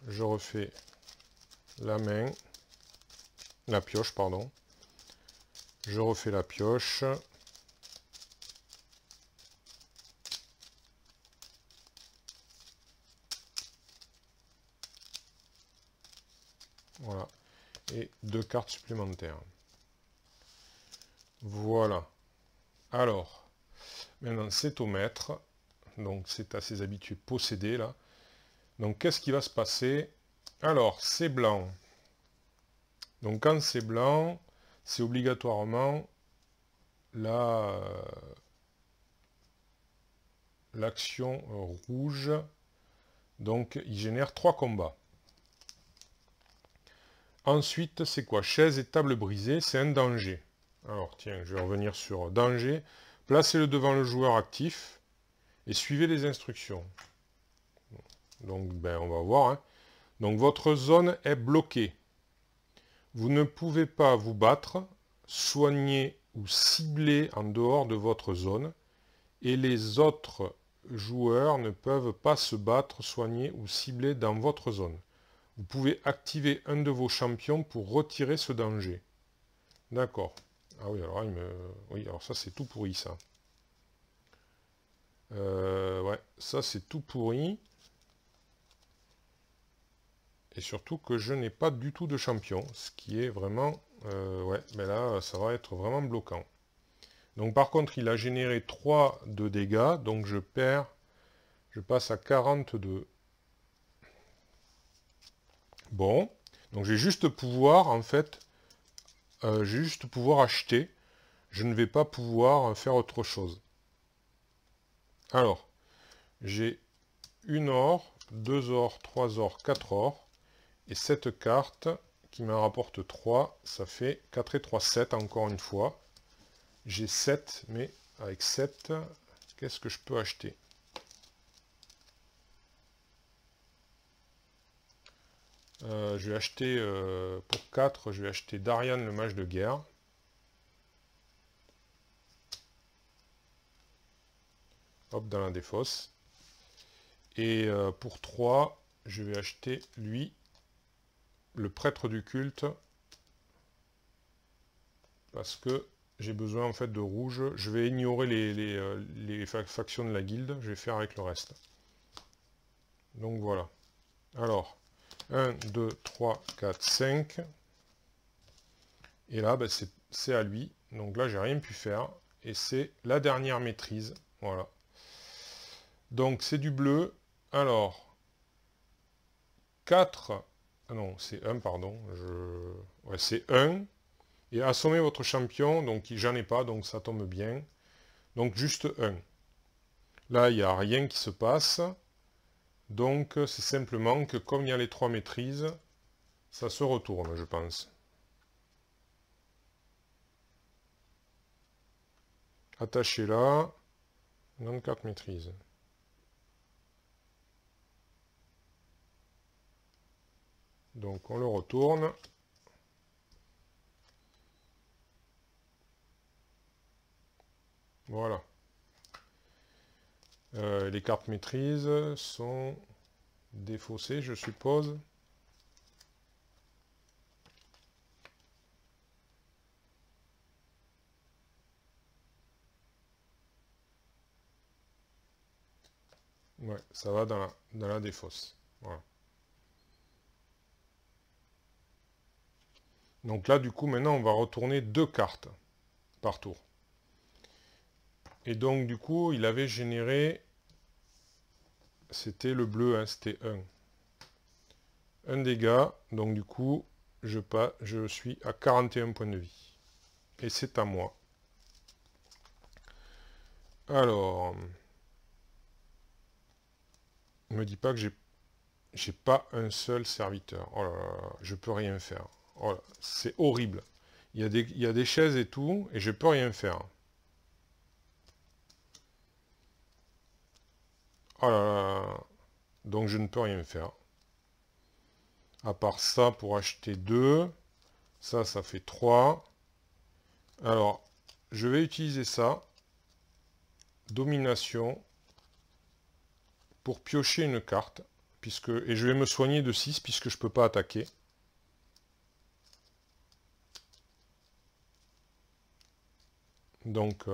Je refais la main. La pioche, pardon. Je refais la pioche. Voilà. Et 2 cartes supplémentaires. Voilà. Alors, maintenant c'est au maître. Donc c'est à ses habitués possédés là. Donc qu'est-ce qui va se passer? Alors, c'est blanc. Donc quand c'est blanc, c'est obligatoirement l'action rouge. Donc il génère 3 combats. Ensuite, c'est quoi? Chaise et table brisée, c'est un danger. Alors tiens, je vais revenir sur danger. Placez-le devant le joueur actif et suivez les instructions. Donc on va voir. Hein. Donc votre zone est bloquée. Vous ne pouvez pas vous battre, soigner ou cibler en dehors de votre zone. Et les autres joueurs ne peuvent pas se battre, soigner ou cibler dans votre zone. Vous pouvez activer un de vos champions pour retirer ce danger. D'accord. Ah oui, alors oui, alors ça c'est tout pourri ça. Ouais, ça c'est tout pourri. Et surtout que je n'ai pas du tout de champion, ce qui est vraiment... ouais, mais là ça va être vraiment bloquant. Donc par contre il a généré 3 de dégâts, donc je perds, je passe à 42. Bon, donc j'ai juste pouvoir en fait, j'ai juste pouvoir acheter, je ne vais pas pouvoir faire autre chose. Alors, j'ai une or, 2 or, 3 or, 4 or, et cette carte qui m'en rapporte 3, ça fait 4 et 3, 7 encore une fois. J'ai 7, mais avec 7, qu'est-ce que je peux acheter? Je vais acheter, pour 4, je vais acheter Darian le mage de guerre. Hop, dans la défausse. Et pour 3, je vais acheter lui, le prêtre du culte. Parce que j'ai besoin en fait de rouge. Je vais ignorer les factions de la guilde. Je vais faire avec le reste. Donc voilà. Alors, 1, 2, 3, 4, 5. Et là, c'est à lui. Donc là, j'ai rien pu faire. Et c'est la dernière maîtrise. Voilà. Donc c'est du bleu. Alors, 4. Ah non, c'est 1, pardon. Ouais, c'est 1. Et assommer votre champion. Donc j'en ai pas, donc ça tombe bien. Donc juste 1. Là, il n'y a rien qui se passe. Donc c'est simplement que comme il y a les 3 maîtrises, ça se retourne, je pense. Attaché là. 94 maîtrises. Donc on le retourne. Voilà. Les cartes maîtrise sont défaussées, je suppose. Ouais, ça va dans la défausse. Voilà. Donc là, du coup, maintenant, on va retourner 2 cartes par tour. Et donc, du coup, il avait généré... C'était le bleu, hein, c'était 1. 1 dégât. Donc, du coup, je suis à 41 points de vie. Et c'est à moi. Alors... Ne me dis pas que j'ai pas un seul serviteur. Oh là là, je peux rien faire. Oh là, c'est horrible. Il y a des chaises et tout, et je peux rien faire. Oh là là. Donc je ne peux rien faire. À part ça, pour acheter 2. Ça fait 3. Alors, je vais utiliser ça. Domination. Pour piocher une carte. Et je vais me soigner de 6 puisque je ne peux pas attaquer. Donc,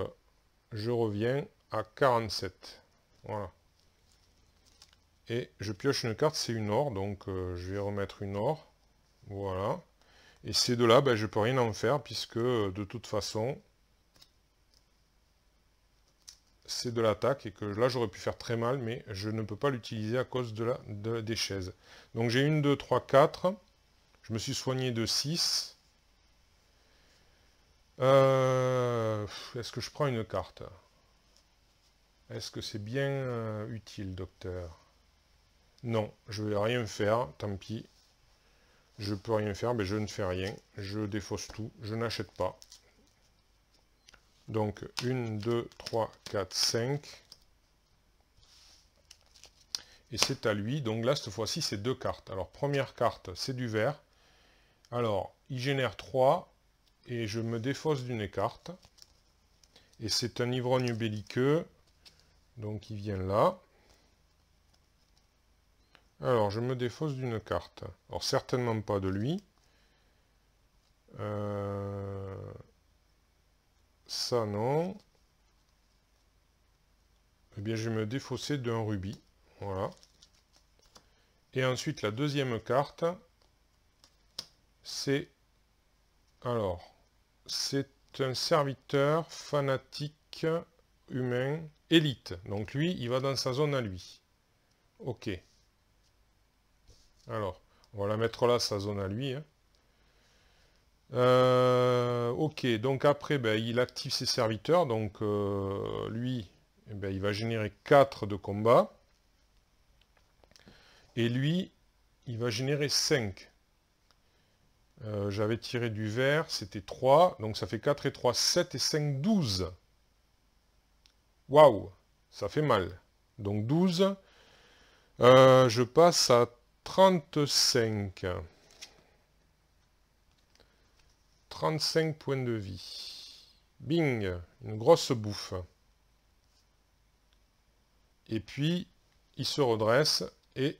je reviens à 47. Voilà. Et je pioche une carte, c'est une or. Donc, je vais remettre une or. Voilà. Et ces deux-là, ben, je ne peux rien en faire puisque, de toute façon, c'est de l'attaque et que là, j'aurais pu faire très mal, mais je ne peux pas l'utiliser à cause des chaises. Donc, j'ai 1, 2, 3, 4. Je me suis soigné de 6. Est-ce que je prends une carte? Est-ce que c'est bien utile, docteur? Non, je ne vais rien faire, tant pis. Je peux rien faire, mais je ne fais rien. Je défausse tout, je n'achète pas. Donc 1, 2, 3, 4, 5. Et c'est à lui. Donc là, cette fois-ci, c'est 2 cartes. Alors, première carte, c'est du vert. Alors, il génère 3. Et je me défausse d'une carte. Et c'est un ivrogne belliqueux. Donc, il vient là. Alors, je me défausse d'une carte. Alors, certainement pas de lui. Ça, non. Eh bien, je vais me défausser d'un rubis. Voilà. Et ensuite, la deuxième carte, c'est... Alors, c'est un serviteur fanatique humain élite. Donc lui, il va dans sa zone à lui. Ok. Alors, on va la mettre là, sa zone à lui. Hein. Ok, donc après, ben, il active ses serviteurs. Donc lui, eh ben, il va générer 4 de combat. Et lui, il va générer 5. J'avais tiré du vert, c'était 3. Donc ça fait 4 et 3, 7 et 5, 12. Waouh, ça fait mal. Donc 12. Je passe à 35. 35 points de vie. Bing, une grosse bouffe. Et puis, il se redresse et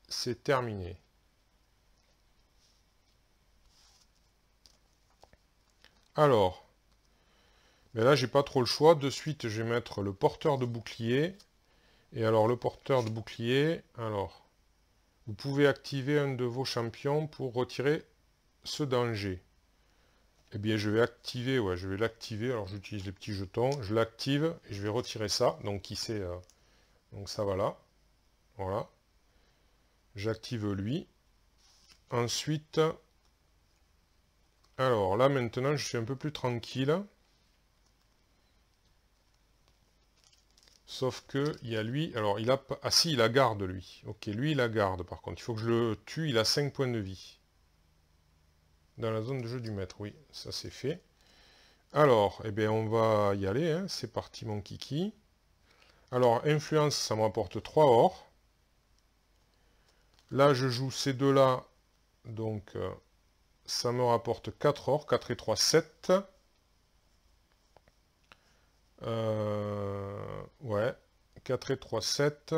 c'est terminé. Alors, ben là, j'ai pas trop le choix. De suite, je vais mettre le porteur de bouclier. Et alors, le porteur de bouclier, alors, vous pouvez activer un de vos champions pour retirer ce danger. Eh bien, je vais activer, ouais, je vais l'activer. Alors, j'utilise les petits jetons. Je l'active et je vais retirer ça. Donc, qui c'est donc, ça va là. Voilà. J'active lui. Ensuite, alors là, maintenant, je suis un peu plus tranquille. Sauf que, il y a lui. Alors, il a... Ah si, il a garde, lui. Ok, lui, il a garde, par contre. Il faut que je le tue. Il a 5 points de vie. Dans la zone de jeu du maître, oui. Ça, c'est fait. Alors, eh bien, on va y aller. Hein. C'est parti, mon kiki. Alors, influence, ça me rapporte 3 or. Là, je joue ces deux-là. Donc, ça me rapporte 4 or. 4 et 3, 7. Ouais. 4 et 3, 7.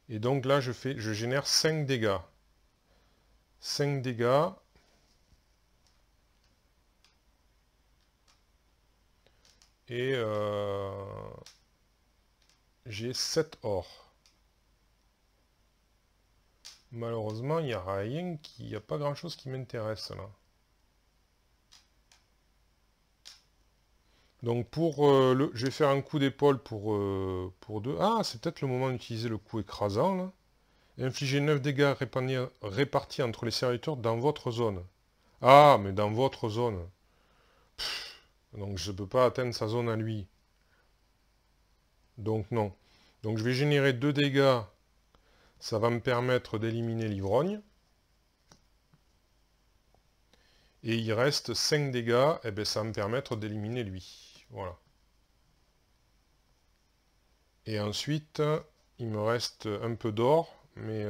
Et donc là, je génère 5 dégâts. 5 dégâts. Et j'ai 7 or. malheureusement, il n'y a rien il n'y a pas grand chose qui m'intéresse là. Donc je vais faire un coup d'épaule pour 2. Ah, c'est peut-être le moment d'utiliser le coup écrasant là. Infligez 9 dégâts répartis entre les serviteurs dans votre zone. Ah, mais dans votre zone. Donc je ne peux pas atteindre sa zone à lui. Donc non. Donc je vais générer 2 dégâts. Ça va me permettre d'éliminer l'ivrogne. Et il reste 5 dégâts. Et bien ça va me permettre d'éliminer lui. Voilà. Et ensuite, il me reste un peu d'or. Mais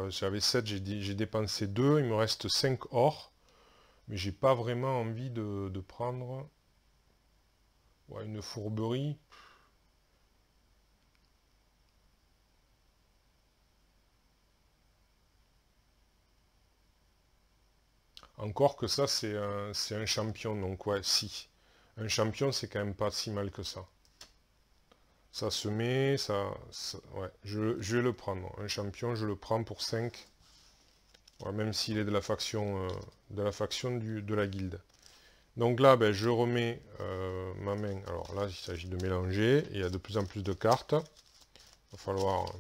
j'avais 7, j'ai dépensé 2. Il me reste 5 or. Mais j'ai pas vraiment envie de prendre une fourberie. Encore que ça, c'est un champion, donc ouais, si. Un champion, c'est quand même pas si mal que ça. Ça se met, ouais, je vais le prendre. Un champion, je le prends pour 5. Ouais, même s'il est de la faction, de la guilde. Donc là, ben, je remets ma main. Alors là, il s'agit de mélanger. Il y a de plus en plus de cartes. Il va falloir...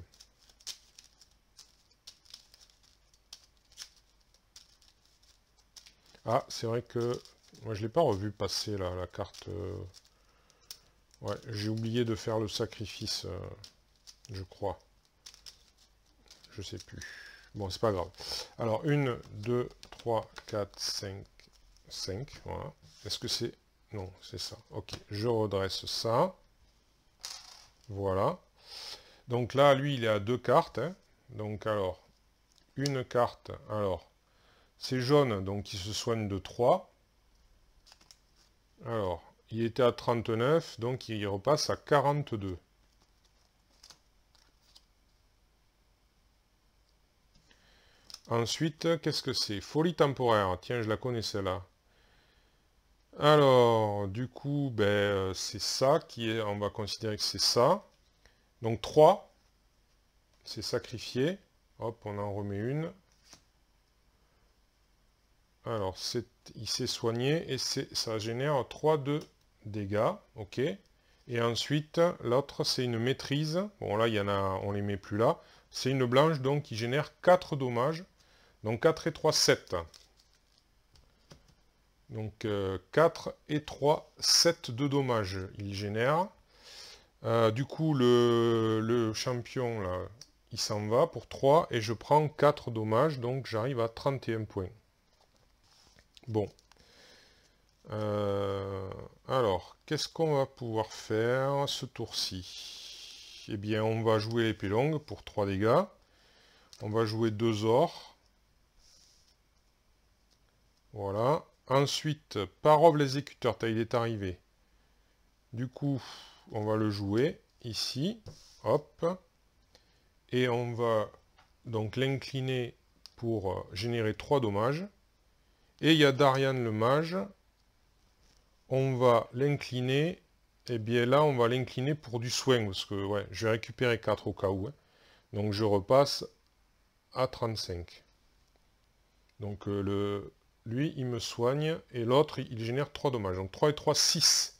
Ah, c'est vrai que... Moi, je ne l'ai pas revu passer, là, la carte... Ouais, j'ai oublié de faire le sacrifice, je crois. Je sais plus. Bon, c'est pas grave. Alors, 1, 2, 3, 4, 5, 5. Voilà. Est-ce que c'est... Non, c'est ça. Ok, je redresse ça. Voilà. Donc là, lui, il est à 2 cartes. Hein. Donc, alors, une carte. Alors, c'est jaune, donc il se soigne de 3. Alors, il était à 39, donc il repasse à 42. Ensuite, qu'est-ce que c'est? Folie temporaire. Tiens, je la connais celle-là. Alors, du coup, ben, c'est ça qui est... On va considérer que c'est ça. Donc 3. C'est sacrifié. Hop, on en remet une. Alors, il s'est soigné et ça génère 3 de dégâts. Ok. Et ensuite, l'autre, c'est une maîtrise. Bon, là, il y en a, on les met plus là. C'est une blanche, donc, qui génère 4 dommages. Donc 4 et 3, 7. Donc 4 et 3, 7 de dommages il génère. Du coup, le champion, là, il s'en va pour 3 et je prends 4 dommages, donc j'arrive à 31 points. Bon. Alors, qu'est-ce qu'on va pouvoir faire ce tour-ci? Eh bien, on va jouer l'épée longue pour 3 dégâts. On va jouer 2 ors. Voilà. Ensuite, Parov l'exécuteur, il est arrivé. Du coup, on va le jouer ici. Hop. Et on va donc l'incliner pour générer 3 dommages. Et il y a Darian le mage. On va l'incliner. Et bien là, on va l'incliner pour du soin. Parce que ouais, je vais récupérer 4 au cas où. Hein. Donc je repasse à 35. Donc lui, il me soigne. Et l'autre, il génère 3 dommages. Donc 3 et 3, 6.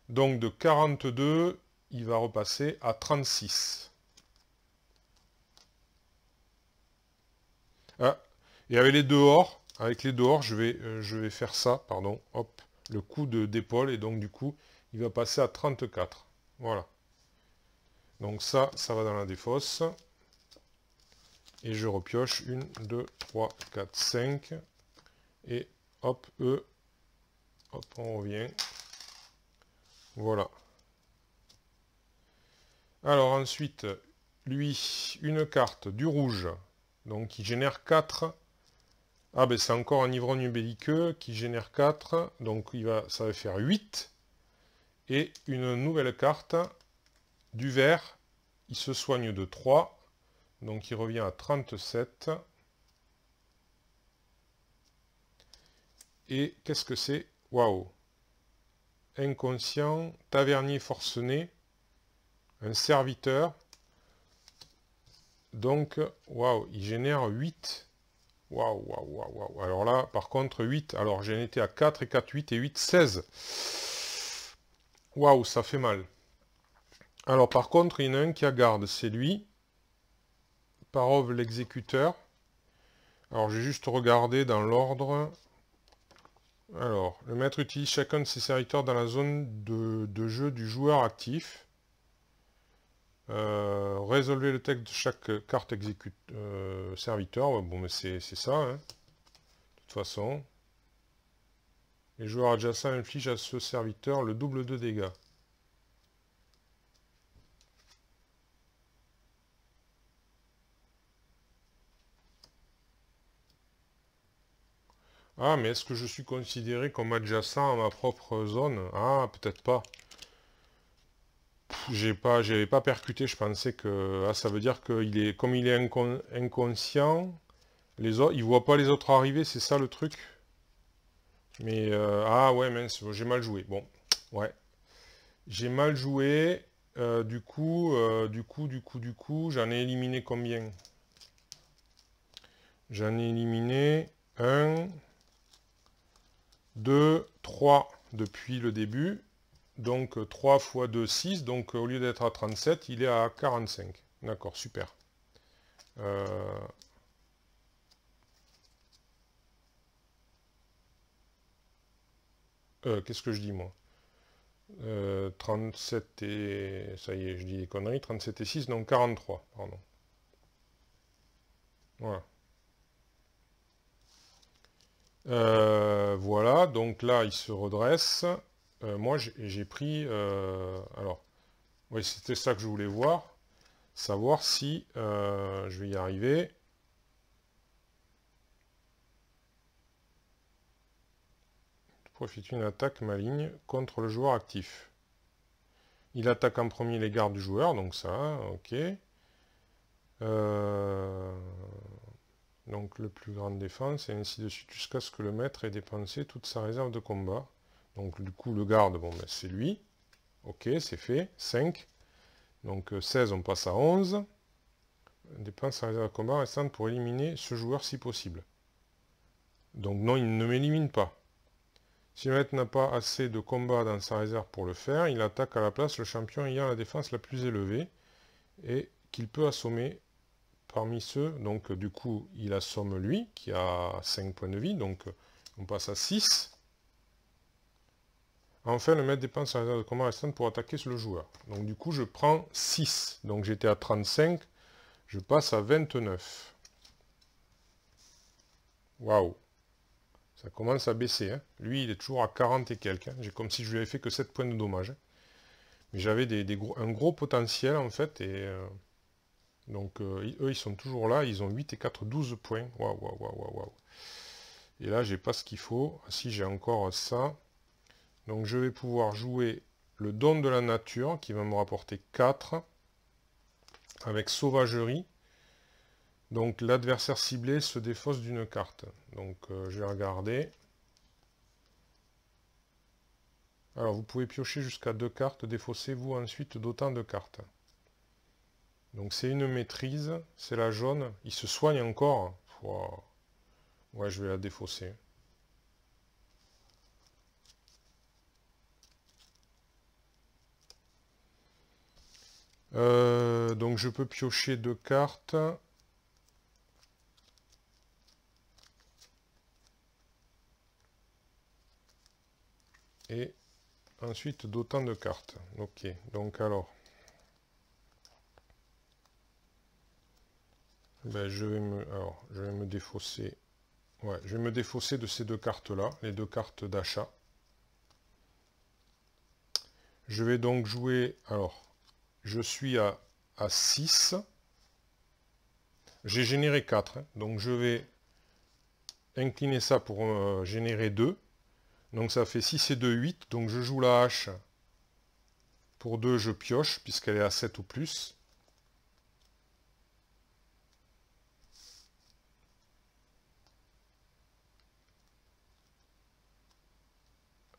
Donc de 42, il va repasser à 36. Ah, et avec les dehors, je vais faire ça, pardon, hop, le coup d'épaule, et donc du coup, il va passer à 34. Voilà. Donc ça va dans la défausse. Et je repioche 1, 2, 3, 4, 5. Et hop, hop, on revient. Voilà. Alors ensuite, lui, une carte du rouge. Donc il génère 4. Ah ben c'est encore un ivrogne belliqueux qui génère 4. Donc ça va faire 8. Et une nouvelle carte du vert. Il se soigne de 3. Donc il revient à 37. Et qu'est-ce que c'est? Waouh! Inconscient, tavernier forcené, un serviteur. Donc, waouh, il génère 8. Waouh, waouh, waouh, waouh. Alors là, par contre, 8. Alors, j'en étais à 4 et 4, 8 et 8, 16. Waouh, ça fait mal. Alors, par contre, il y en a un qui a garde. C'est lui. Parov, l'exécuteur. Alors, j'ai juste regardé dans l'ordre. Alors, le maître utilise chacun de ses serviteurs dans la zone de jeu du joueur actif. Résolvez le texte de chaque carte serviteur. Ouais, bon, mais c'est ça, hein. De toute façon. Les joueurs adjacents infligent à ce serviteur le double de dégâts. Ah, mais est-ce que je suis considéré comme adjacent à ma propre zone? Ah, peut-être pas. J'avais pas percuté, je pensais que... Ah, ça veut dire qu'il est... Comme il est inconscient, les autres, il voit pas les autres arriver, c'est ça le truc? Mais... ah ouais, mince, j'ai mal joué. Bon, ouais. J'ai mal joué. Du coup, j'en ai éliminé combien? J'en ai éliminé 1, 2, 3 depuis le début. Donc 3 fois 2, 6. Donc au lieu d'être à 37, il est à 45. D'accord, super. Qu'est-ce que je dis moi? 37 et... Ça y est, je dis des conneries. 37 et 6, donc 43, pardon. Voilà. Voilà, donc là, il se redresse. Moi, j'ai pris... alors, oui, c'était ça que je voulais voir. Savoir si je vais y arriver. Profite une attaque maligne contre le joueur actif. Il attaque en premier les gardes du joueur, donc ça, ok. Donc le plus grande défense, et ainsi de suite, jusqu'à ce que le maître ait dépensé toute sa réserve de combat. Donc du coup, le garde, bon, ben, c'est lui. Ok, c'est fait. 5. Donc 16, on passe à 11. Dépense sa réserve de combat restante pour éliminer ce joueur si possible. Donc non, il ne m'élimine pas. Si le maître n'a pas assez de combat dans sa réserve pour le faire, il attaque à la place le champion ayant la défense la plus élevée et qu'il peut assommer parmi ceux. Donc du coup, il assomme lui, qui a 5 points de vie, donc on passe à 6. Enfin, le maître dépense sa réserve de combat restante pour attaquer sur le joueur. Donc du coup, je prends 6. Donc j'étais à 35, je passe à 29. Waouh! Ça commence à baisser, hein. Lui, il est toujours à 40 et quelques. Hein. J'ai comme si je lui avais fait que 7 points de dommage. Hein. Mais j'avais un gros potentiel, en fait. Et donc, eux, ils sont toujours là. Ils ont 8 et 4, 12 points. Waouh, waouh, waouh, waouh. Et là, j'ai pas ce qu'il faut. Si, j'ai encore ça. Donc, je vais pouvoir jouer le don de la nature, qui va me rapporter 4. Avec sauvagerie. Donc, l'adversaire ciblé se défausse d'une carte. Donc, je vais regarder. Alors, vous pouvez piocher jusqu'à 2 cartes, défaussez-vous ensuite d'autant de cartes. Donc, c'est une maîtrise, c'est la jaune. Il se soigne encore. Wow. Ouais, je vais la défausser. Donc, je peux piocher 2 cartes. Et ensuite d'autant de cartes. Ok, donc alors... Ben, je vais me défausser. Ouais, je vais me défausser de ces 2 cartes-là, les 2 cartes d'achat. Je vais donc jouer... Alors, je suis à 6. J'ai généré 4, hein, donc je vais incliner ça pour générer 2. Donc ça fait 6 et 2, 8. Donc je joue la hache. Pour 2, je pioche, puisqu'elle est à 7 ou plus.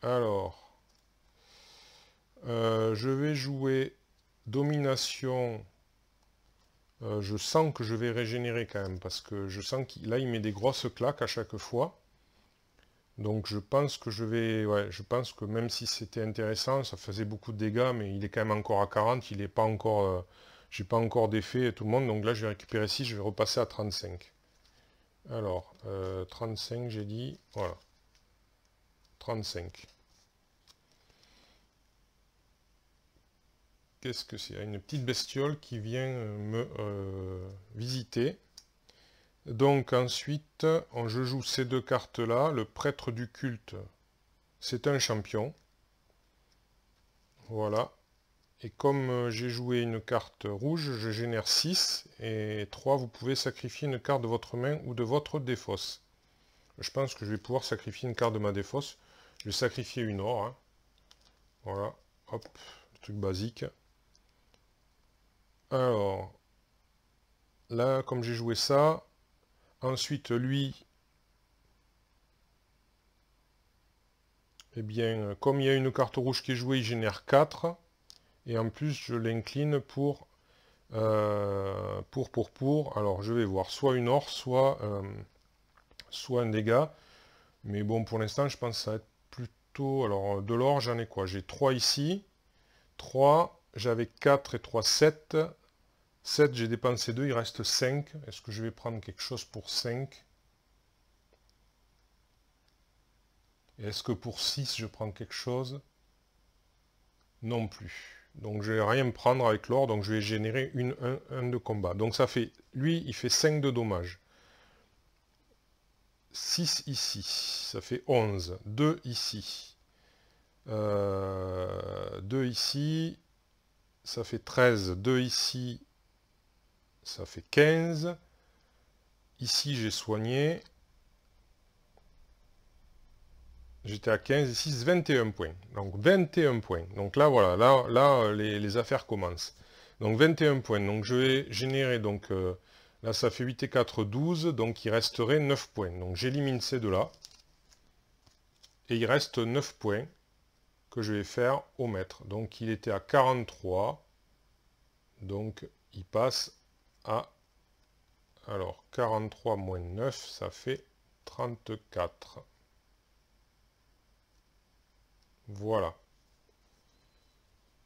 Alors, je vais jouer domination je sens que je vais régénérer quand même, parce que je sens qu'il là il met des grosses claques à chaque fois. Donc je pense que je vais... Ouais, je pense que même si c'était intéressant, ça faisait beaucoup de dégâts, mais il est quand même encore à 40, il n'est pas encore... j'ai pas encore d'effet et tout le monde, donc là je vais récupérer 6, je vais repasser à 35. Alors, 35 j'ai dit, voilà. 35. Qu'est-ce que c'est? Une petite bestiole qui vient me visiter. Donc ensuite, je joue ces deux cartes-là. Le prêtre du culte, c'est un champion. Voilà. Et comme j'ai joué une carte rouge, je génère 6. Et 3, vous pouvez sacrifier une carte de votre main ou de votre défausse. Je pense que je vais pouvoir sacrifier une carte de ma défausse. Je vais sacrifier une or. Hein. Voilà. Hop. Le truc basique. Alors. Là, comme j'ai joué ça. Ensuite, lui. Eh bien, comme il y a une carte rouge qui est jouée, il génère 4. Et en plus, je l'incline pour... Alors, je vais voir. Soit une or, soit un dégât. Mais bon, pour l'instant, je pense que ça va être plutôt... Alors, de l'or, j'en ai quoi? J'ai 3 ici. 3. J'avais 4 et 3, 7. 7, j'ai dépensé 2, il reste 5. Est-ce que je vais prendre quelque chose pour 5? Et est-ce que pour 6, je prends quelque chose? Non plus. Donc je vais rien prendre avec l'or, donc je vais générer un de combat. Donc ça fait, lui, il fait 5 de dommages. 6 ici, ça fait 11. 2 ici. 2 ici, ça fait 13. 2 ici, ça fait 15. Ici, j'ai soigné. J'étais à 15, ici 21 points. Donc 21 points. Donc là, voilà, là les affaires commencent. Donc 21 points. Donc je vais générer, donc là ça fait 8 et 4, 12. Donc il resterait 9 points. Donc j'élimine ces deux-là. Et il reste 9 points que je vais faire au maître. Donc il était à 43. Donc il passe à... Alors 43 moins 9, ça fait 34. Voilà.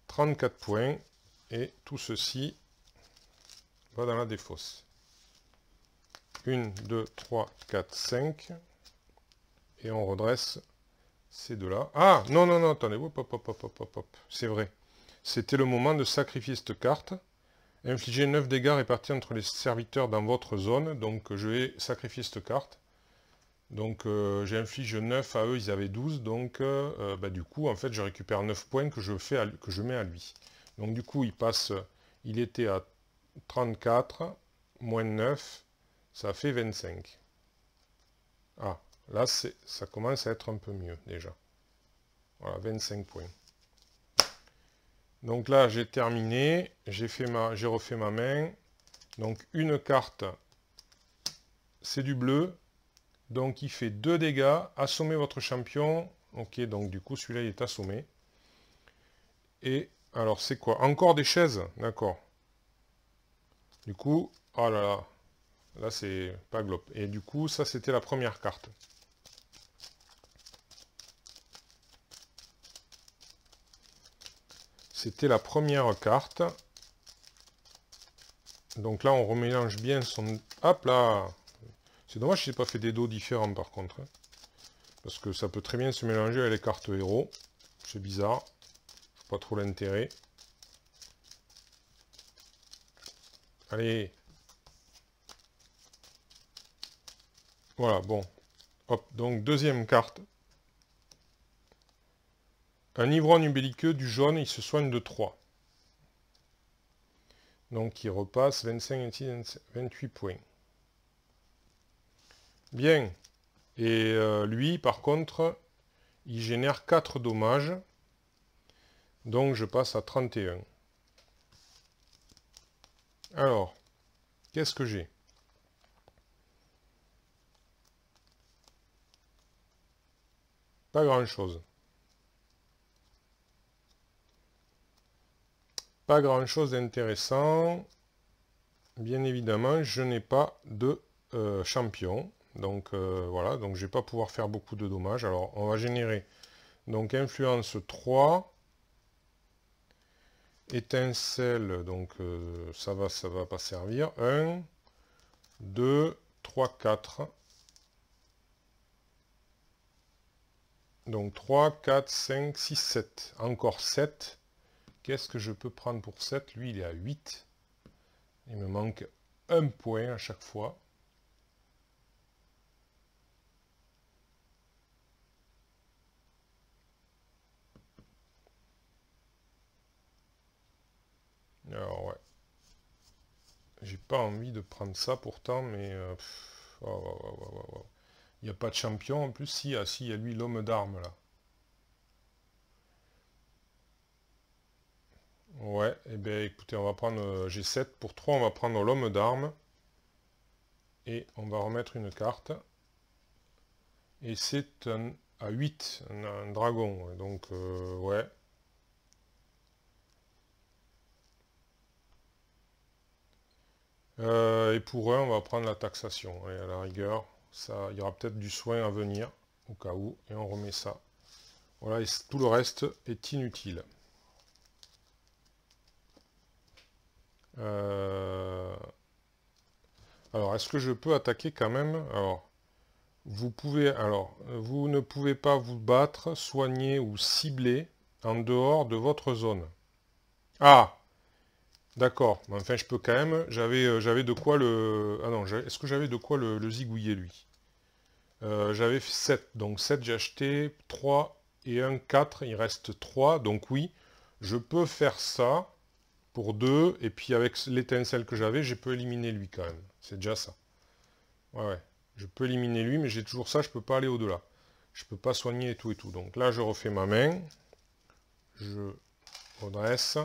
34 points. Et tout ceci va dans la défausse. 1, 2, 3, 4, 5. Et on redresse ces deux-là. Ah, non, non, non, attendez. Hop, hop, hop, hop, hop, hop. C'est vrai. C'était le moment de sacrifier cette carte. Infliger 9 dégâts répartis entre les serviteurs dans votre zone. Donc je vais sacrifier cette carte. Donc j'inflige 9 à eux, ils avaient 12. Donc du coup, en fait, je récupère 9 points que je mets à lui. Donc du coup, il passe, il était à 34, moins 9, ça fait 25. Ah, là, ça commence à être un peu mieux, déjà. Voilà, 25 points. Donc là, j'ai terminé, j'ai refait ma main. Donc une carte, c'est du bleu. Donc il fait 2 dégâts. Assommez votre champion. Ok, donc du coup, celui-là, il est assommé. Et alors, c'est quoi? Encore des chaises? D'accord. Du coup, oh là là. Là, c'est pas glop. Et du coup, ça, c'était la première carte. C'était la première carte. Donc là, on remélange bien son... Hop là! C'est dommage que je n'ai pas fait des dos différents, par contre. Parce que ça peut très bien se mélanger avec les cartes héros. C'est bizarre. Je vois pas trop l'intérêt. Allez! Voilà, bon. Hop, donc deuxième carte. Un ivrogne belliqueux du jaune, il se soigne de 3. Donc il repasse 25, 28 points. Bien. Et lui, par contre, il génère 4 dommages. Donc je passe à 31. Alors, qu'est-ce que j'ai? Pas grand-chose. Pas grand-chose d'intéressant. bien évidemment, je n'ai pas de champion. Donc voilà, donc je ne vais pas pouvoir faire beaucoup de dommages. Alors on va générer donc influence 3, étincelle, donc ça va pas servir. 1, 2, 3, 4. Donc 3, 4, 5, 6, 7. Encore 7. Qu'est-ce que je peux prendre pour 7? Lui, il est à 8. Il me manque un point à chaque fois. Alors ouais. J'ai pas envie de prendre ça pourtant, mais... il n'y a pas de champion en plus. Si, ah, si, il y a lui l'homme d'armes là. Ouais, et bien écoutez, on va prendre... j'ai 7 pour 3, on va prendre l'homme d'armes. Et on va remettre une carte. Et c'est un à 8, un dragon. Donc ouais. Et pour eux, on va prendre la taxation. Et à la rigueur, ça, il y aura peut-être du soin à venir, au cas où, et on remet ça. Voilà, et tout le reste est inutile. Alors, est-ce que je peux attaquer quand même? Alors, vous ne pouvez pas vous battre, soigner ou cibler en dehors de votre zone. Ah! D'accord, mais enfin je peux quand même, j'avais de quoi le... Ah non, est-ce que j'avais de quoi le zigouiller lui? J'avais 7, donc 7 j'ai acheté, 3 et 1, 4, il reste 3, donc oui, je peux faire ça pour 2, et puis avec l'étincelle que j'avais, je peux éliminer lui quand même, c'est déjà ça. Ouais, ouais, je peux éliminer lui, mais j'ai toujours ça, je peux pas aller au-delà. Je peux pas soigner et tout, donc là je refais ma main, je redresse.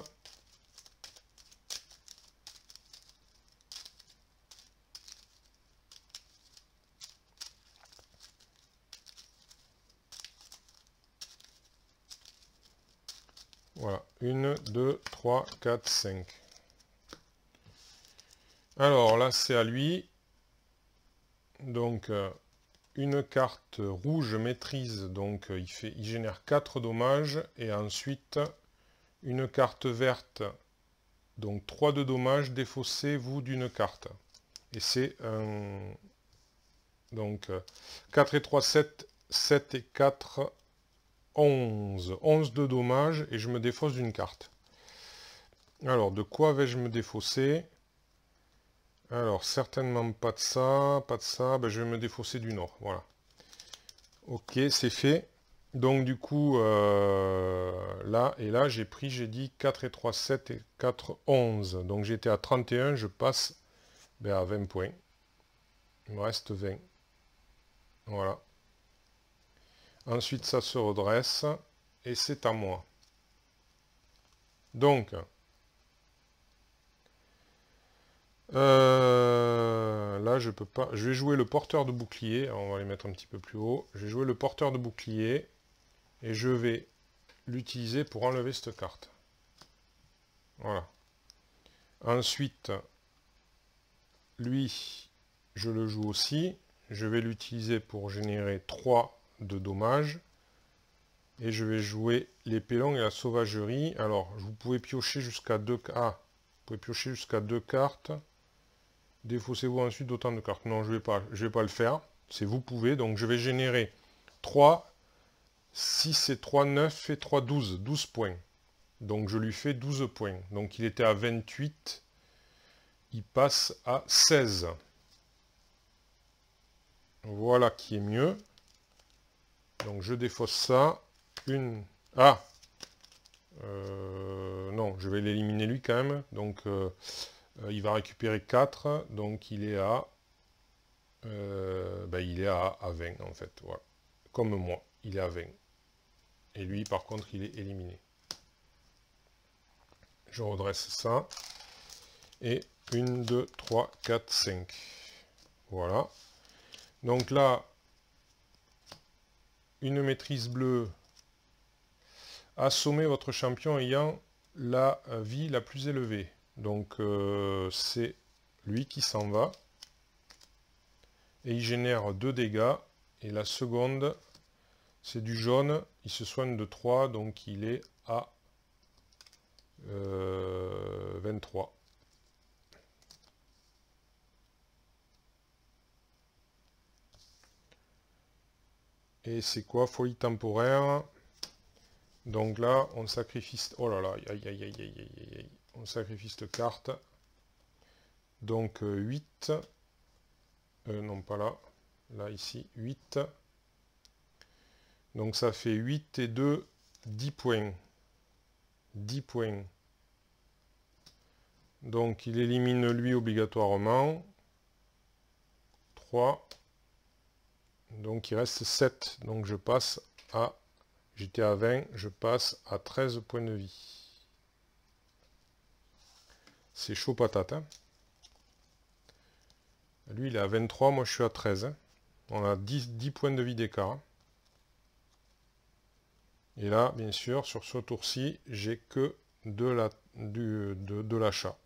Voilà, 1, 2, 3, 4, 5. Alors là, c'est à lui. Donc, une carte rouge maîtrise, donc il génère 4 dommages. Et ensuite, une carte verte, donc 3 de dommages, défaussez-vous d'une carte. Et c'est un... Donc, 4 et 3, 7, 7 et 4, 11. 11 de dommages, et je me défausse d'une carte. Alors, de quoi vais-je me défausser? Alors, certainement pas de ça, pas de ça. Ben, je vais me défausser du nord, voilà. Ok, c'est fait. Donc, du coup, là et là, j'ai dit 4 et 3, 7 et 4, 11. Donc, j'étais à 31, je passe à 20 points. Il me reste 20. Voilà. Ensuite, ça se redresse. Et c'est à moi. Donc... là, je peux pas. Je vais jouer le porteur de bouclier. Alors, on va les mettre un petit peu plus haut. Je vais jouer le porteur de bouclier. Et je vais l'utiliser pour enlever cette carte. Voilà. Ensuite, lui, je le joue aussi. Je vais l'utiliser pour générer 3 de dommages. Et je vais jouer l'épée longue et la sauvagerie. Alors, vous pouvez piocher jusqu'à 2... Ah, vous pouvez piocher jusqu'à 2 cartes. Défaussez-vous ensuite d'autant de cartes. Non, je vais pas le faire. C'est vous pouvez. Donc, je vais générer 3, 6 et 3, 9 et 3, 12. 12 points. Donc, je lui fais 12 points. Donc, il était à 28. Il passe à 16. Voilà qui est mieux. Donc, je défausse ça. Une... Ah non, je vais l'éliminer lui quand même. Donc, il va récupérer 4. Donc, il est à... il est à 20 en fait. Voilà. Comme moi, il est à 20. Et lui, par contre, il est éliminé. Je redresse ça. Et 1, 2, 3, 4, 5. Voilà. Donc là, une maîtrise bleue. Assommez votre champion ayant la vie la plus élevée. Donc c'est lui qui s'en va. Et il génère 2 dégâts. Et la seconde, c'est du jaune. Il se soigne de 3, donc il est à 23. Et c'est quoi? Folie temporaire. Donc là, on sacrifie... Oh là là, aïe, aïe, aïe, aïe, aïe, aïe. On sacrifie cette carte. Donc 8. Non, pas là. Là, ici, 8. Donc ça fait 8 et 2, 10 points. 10 points. Donc il élimine lui obligatoirement. 3. Donc il reste 7. Donc je passe à... J'étais à 20, je passe à 13 points de vie. C'est chaud patate. Hein. Lui il est à 23, moi je suis à 13. Hein. On a 10 points de vie d'écart. Hein. Et là, bien sûr, sur ce tour-ci, j'ai que de l'achat.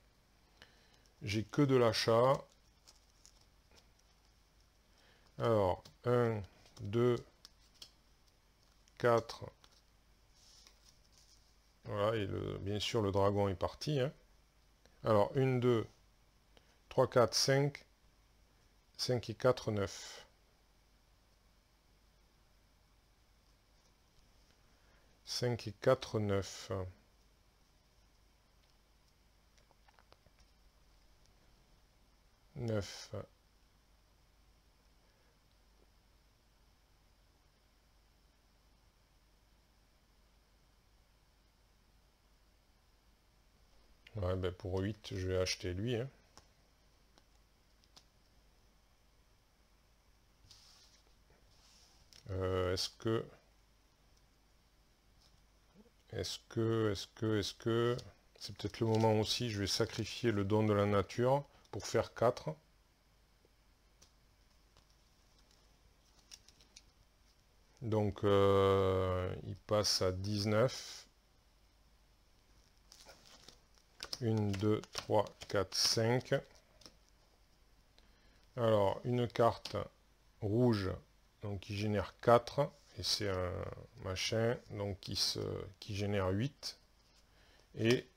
J'ai que de l'achat. Alors, 1, 2, 4. Voilà, et bien sûr, le dragon est parti. Hein. Alors, 1, 2, 3, 4, 5. 5 et 4, 9. 5 et 4, 9. 9. Ouais, ben pour 8, je vais acheter lui. Hein. Est-ce que... C'est peut-être le moment aussi, je vais sacrifier le don de la nature pour faire 4. Donc, il passe à 19. 1, 2, 3, 4, 5. Alors, une carte rouge, donc il génère 4. Et c'est un machin, donc qui génère 8. Et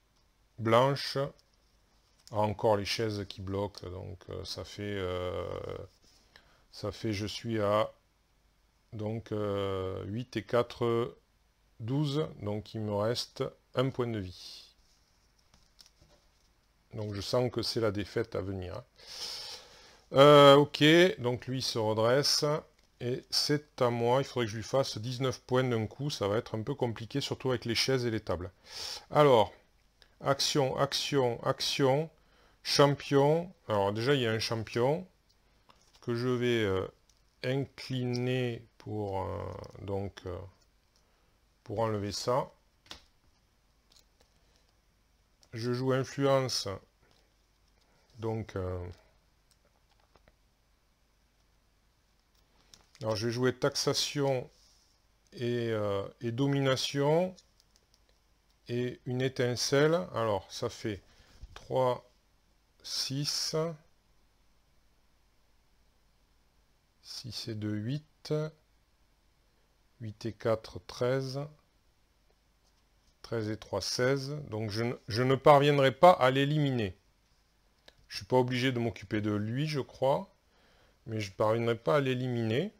blanche a encore les chaises qui bloquent, donc ça fait, je suis à donc 8 et 4, 12, donc il me reste un point de vie. Donc je sens que c'est la défaite à venir. Ok, donc lui il se redresse. Et c'est à moi, il faudrait que je lui fasse 19 points d'un coup, ça va être un peu compliqué, surtout avec les chaises et les tables. Alors, action, action, action, champion. Alors déjà il y a un champion que je vais incliner pour, pour enlever ça. Je joue influence, donc... alors je vais jouer taxation et domination et une étincelle. Alors ça fait 3, 6, 6 et 2, 8, 8 et 4, 13, 13 et 3, 16. Donc je ne parviendrai pas à l'éliminer. Je ne suis pas obligé de m'occuper de lui, je crois, mais je ne parviendrai pas à l'éliminer.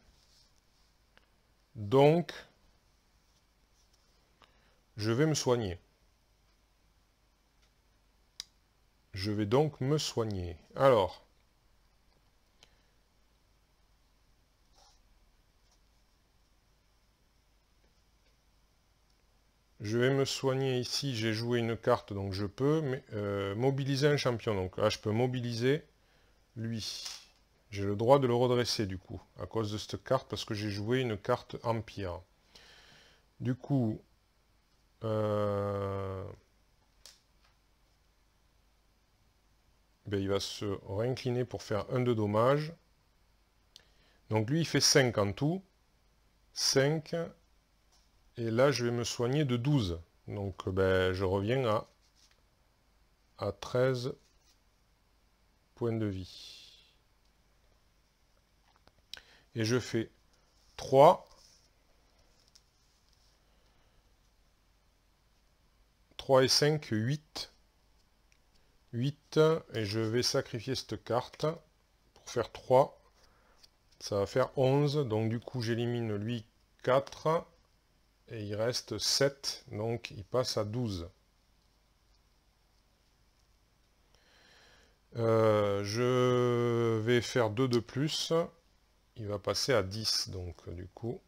Donc, je vais me soigner. Je vais donc me soigner. Alors, je vais me soigner ici. J'ai joué une carte, donc je peux mobiliser un champion. Donc là, je peux mobiliser lui. J'ai le droit de le redresser, du coup, à cause de cette carte, parce que j'ai joué une carte Empire. Du coup, ben, il va se réincliner pour faire 1 de dommage. Donc lui, il fait 5 en tout. 5. Et là, je vais me soigner de 12. Donc, je reviens à 13 points de vie. Et je fais 3. 3 et 5, 8. 8. Et je vais sacrifier cette carte pour faire 3. Ça va faire 11. Donc du coup, j'élimine lui 4. Et il reste 7. Donc il passe à 12. Je vais faire 2 de plus. Il va passer à 10. Donc du coup,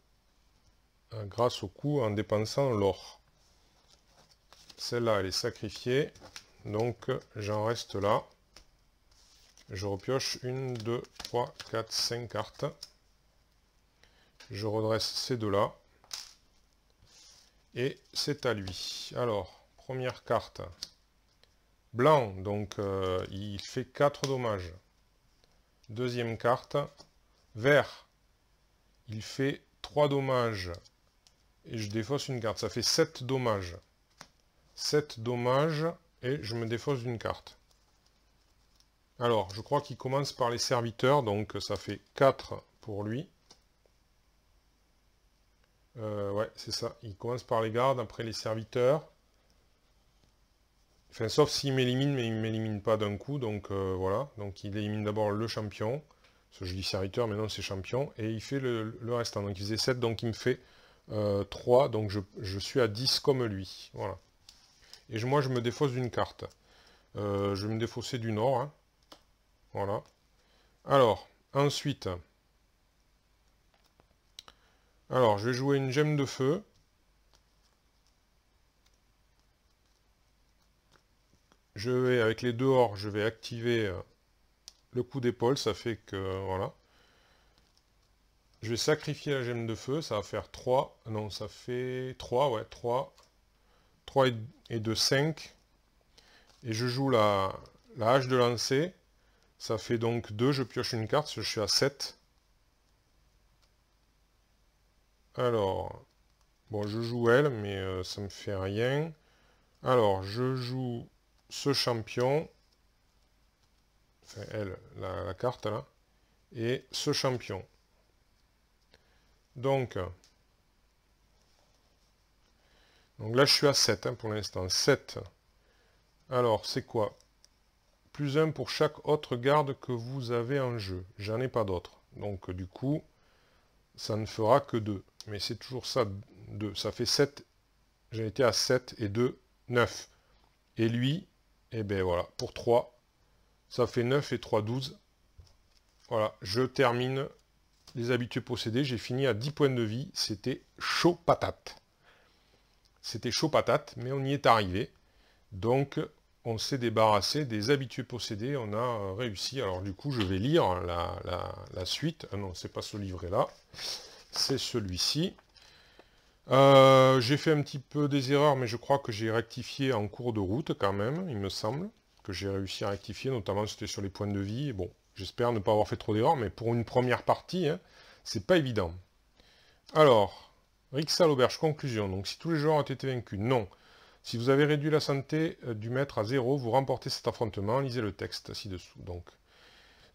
grâce au coup en dépensant l'or. Celle-là, elle est sacrifiée. Donc j'en reste là. Je repioche 1, 2, 3, 4, 5 cartes. Je redresse ces deux-là. Et c'est à lui. Alors, première carte. Blanc, donc il fait 4 dommages. Deuxième carte. Vert, il fait 3 dommages. Et je défausse une carte. Ça fait 7 dommages. 7 dommages. Et je me défausse d'une carte. Alors, je crois qu'il commence par les serviteurs. Donc ça fait 4 pour lui. Ouais, c'est ça. Il commence par les gardes, après les serviteurs. Enfin, sauf s'il m'élimine, mais il ne m'élimine pas d'un coup. Donc voilà. Donc il élimine d'abord le champion. Parce que je dis serviteur, mais non, c'est champion. Et il fait le restant. Donc il faisait 7, donc il me fait 3. Donc je suis à 10 comme lui. Voilà. Et moi, je me défausse d'une carte. Je vais me défausser du nord. Hein. Voilà. Alors, ensuite... Alors, je vais jouer une gemme de feu. Je vais, avec les deux ors, je vais activer le coup d'épaule. Ça fait que, voilà. Je vais sacrifier la gemme de feu. Ça va faire 3. Non, ça fait 3, ouais, 3. 3 et 2, 5. Et je joue la hache de lancer. Ça fait donc 2. Je pioche une carte. Je suis à 7. Alors, bon, je joue elle, mais ça me fait rien. Alors, je joue ce champion. Enfin, elle, la carte, là. Et ce champion. Donc là, je suis à 7 hein, pour l'instant. 7. Alors, c'est quoi? Plus 1 pour chaque autre garde que vous avez en jeu. J'en ai pas d'autres. Donc, du coup, ça ne fera que 2. Mais c'est toujours ça, 2. Ça fait 7. J'ai été à 7 et 2, 9. Et lui, eh bien voilà, pour 3, ça fait 9 et 3, 12. Voilà, je termine les habitués possédés. J'ai fini à 10 points de vie. C'était chaud patate. C'était chaud patate, mais on y est arrivé. Donc, on s'est débarrassé des habitués possédés. On a réussi. Alors, du coup, je vais lire la suite. Ah non, c'est pas ce livret-là. C'est celui-ci. J'ai fait un petit peu des erreurs, mais je crois que j'ai rectifié en cours de route quand même, il me semble. Que j'ai réussi à rectifier, notamment c'était sur les points de vie. Bon, j'espère ne pas avoir fait trop d'erreurs, mais pour une première partie, hein, c'est pas évident. Alors, Rix à l'auberge, conclusion. Donc, si tous les joueurs ont été vaincus, non. Si vous avez réduit la santé du maître à 0, vous remportez cet affrontement. Lisez le texte ci-dessous. Donc,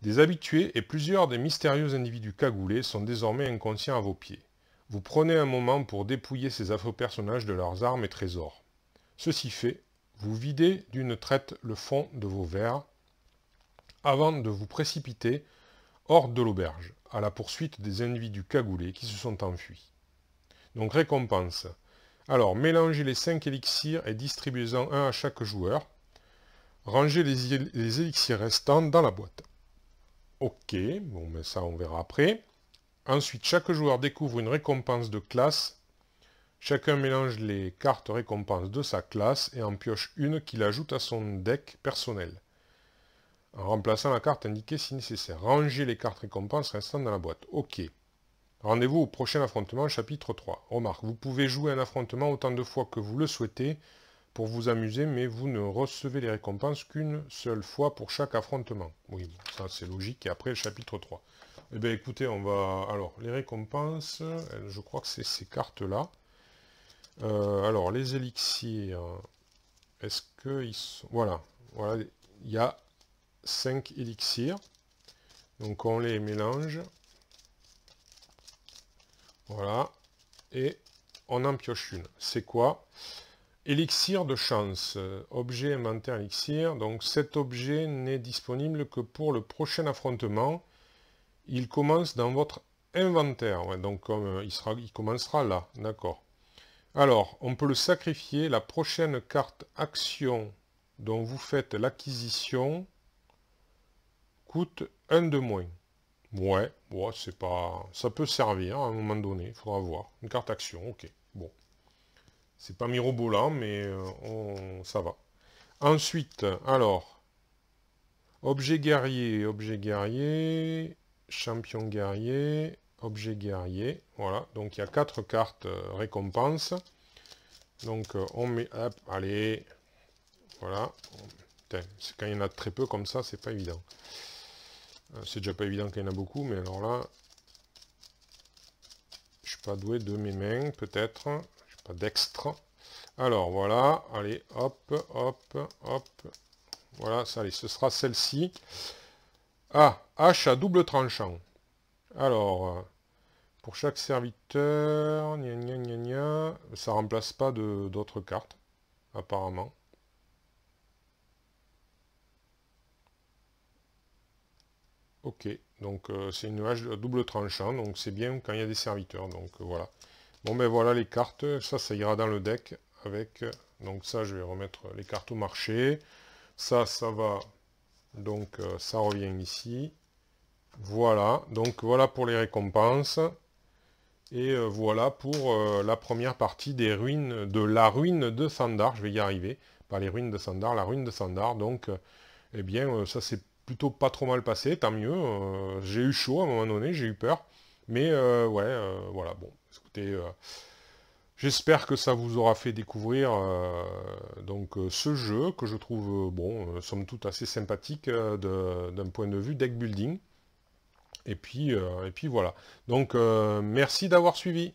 des habitués et plusieurs des mystérieux individus cagoulés sont désormais inconscients à vos pieds. Vous prenez un moment pour dépouiller ces affreux personnages de leurs armes et trésors. Ceci fait, vous videz d'une traite le fond de vos verres avant de vous précipiter hors de l'auberge, à la poursuite des individus cagoulés qui se sont enfuis. Donc récompense. Alors, mélangez les 5 élixirs et distribuez-en un à chaque joueur. Rangez les élixirs restants dans la boîte. Ok, bon, mais ça on verra après. Ensuite, chaque joueur découvre une récompense de classe. Chacun mélange les cartes récompenses de sa classe et en pioche une qu'il ajoute à son deck personnel, en remplaçant la carte indiquée si nécessaire. Rangez les cartes récompenses restant dans la boîte. Ok. Rendez-vous au prochain affrontement, chapitre 3. Remarque, vous pouvez jouer un affrontement autant de fois que vous le souhaitez pour vous amuser, mais vous ne recevez les récompenses qu'une seule fois pour chaque affrontement. Oui, ça c'est logique. Et après, le chapitre 3. Eh bien, écoutez, on va... Alors, les récompenses, je crois que c'est ces cartes-là. Alors, les élixirs, est-ce qu'ils sont... Voilà, il y a 5 élixirs. Donc on les mélange. Voilà. Et on en pioche une. C'est quoi? Élixir de chance. Objet inventaire élixir. Donc cet objet n'est disponible que pour le prochain affrontement. Il commence dans votre inventaire. Ouais, donc comme il commencera là. D'accord. Alors, on peut le sacrifier. La prochaine carte action dont vous faites l'acquisition coûte 1 de moins. Ouais, c'est pas... Ça peut servir à un moment donné, il faudra voir. Une carte action, ok. Bon. C'est pas mirobolant, mais ça va. Ensuite, alors, objet guerrier, champion guerrier, objet guerrier. Voilà, donc il y a 4 cartes récompenses. Donc on met, hop, allez, voilà. Putain, quand il y en a très peu comme ça, c'est pas évident. C'est déjà pas évident qu'il y en a beaucoup, mais alors là, je suis pas doué de mes mains, peut-être. Je suis pas dextre. Alors voilà, allez, hop, hop, hop. Voilà, ça, allez, ce sera celle-ci. Ah, hache à double tranchant. Alors, pour chaque serviteur, gna gna gna gna, ça remplace pas d'autres cartes, apparemment. Ok, donc c'est une hache à double tranchant, donc c'est bien quand il y a des serviteurs, donc voilà. Bon ben voilà les cartes, ça ira dans le deck avec, donc ça je vais remettre les cartes au marché, ça va, donc ça revient ici, voilà, donc voilà pour les récompenses, et voilà pour la première partie des ruines, de la ruine de Sandar, je vais y arriver, pas les ruines de Sandar, la ruine de Sandar, donc eh bien ça c'est plutôt pas trop mal passé, tant mieux. J'ai eu chaud à un moment donné, j'ai eu peur. Mais ouais, voilà, bon, écoutez, j'espère que ça vous aura fait découvrir donc ce jeu que je trouve, bon, somme toute assez sympathique d'un point de vue deck building. Et puis voilà. Donc, merci d'avoir suivi.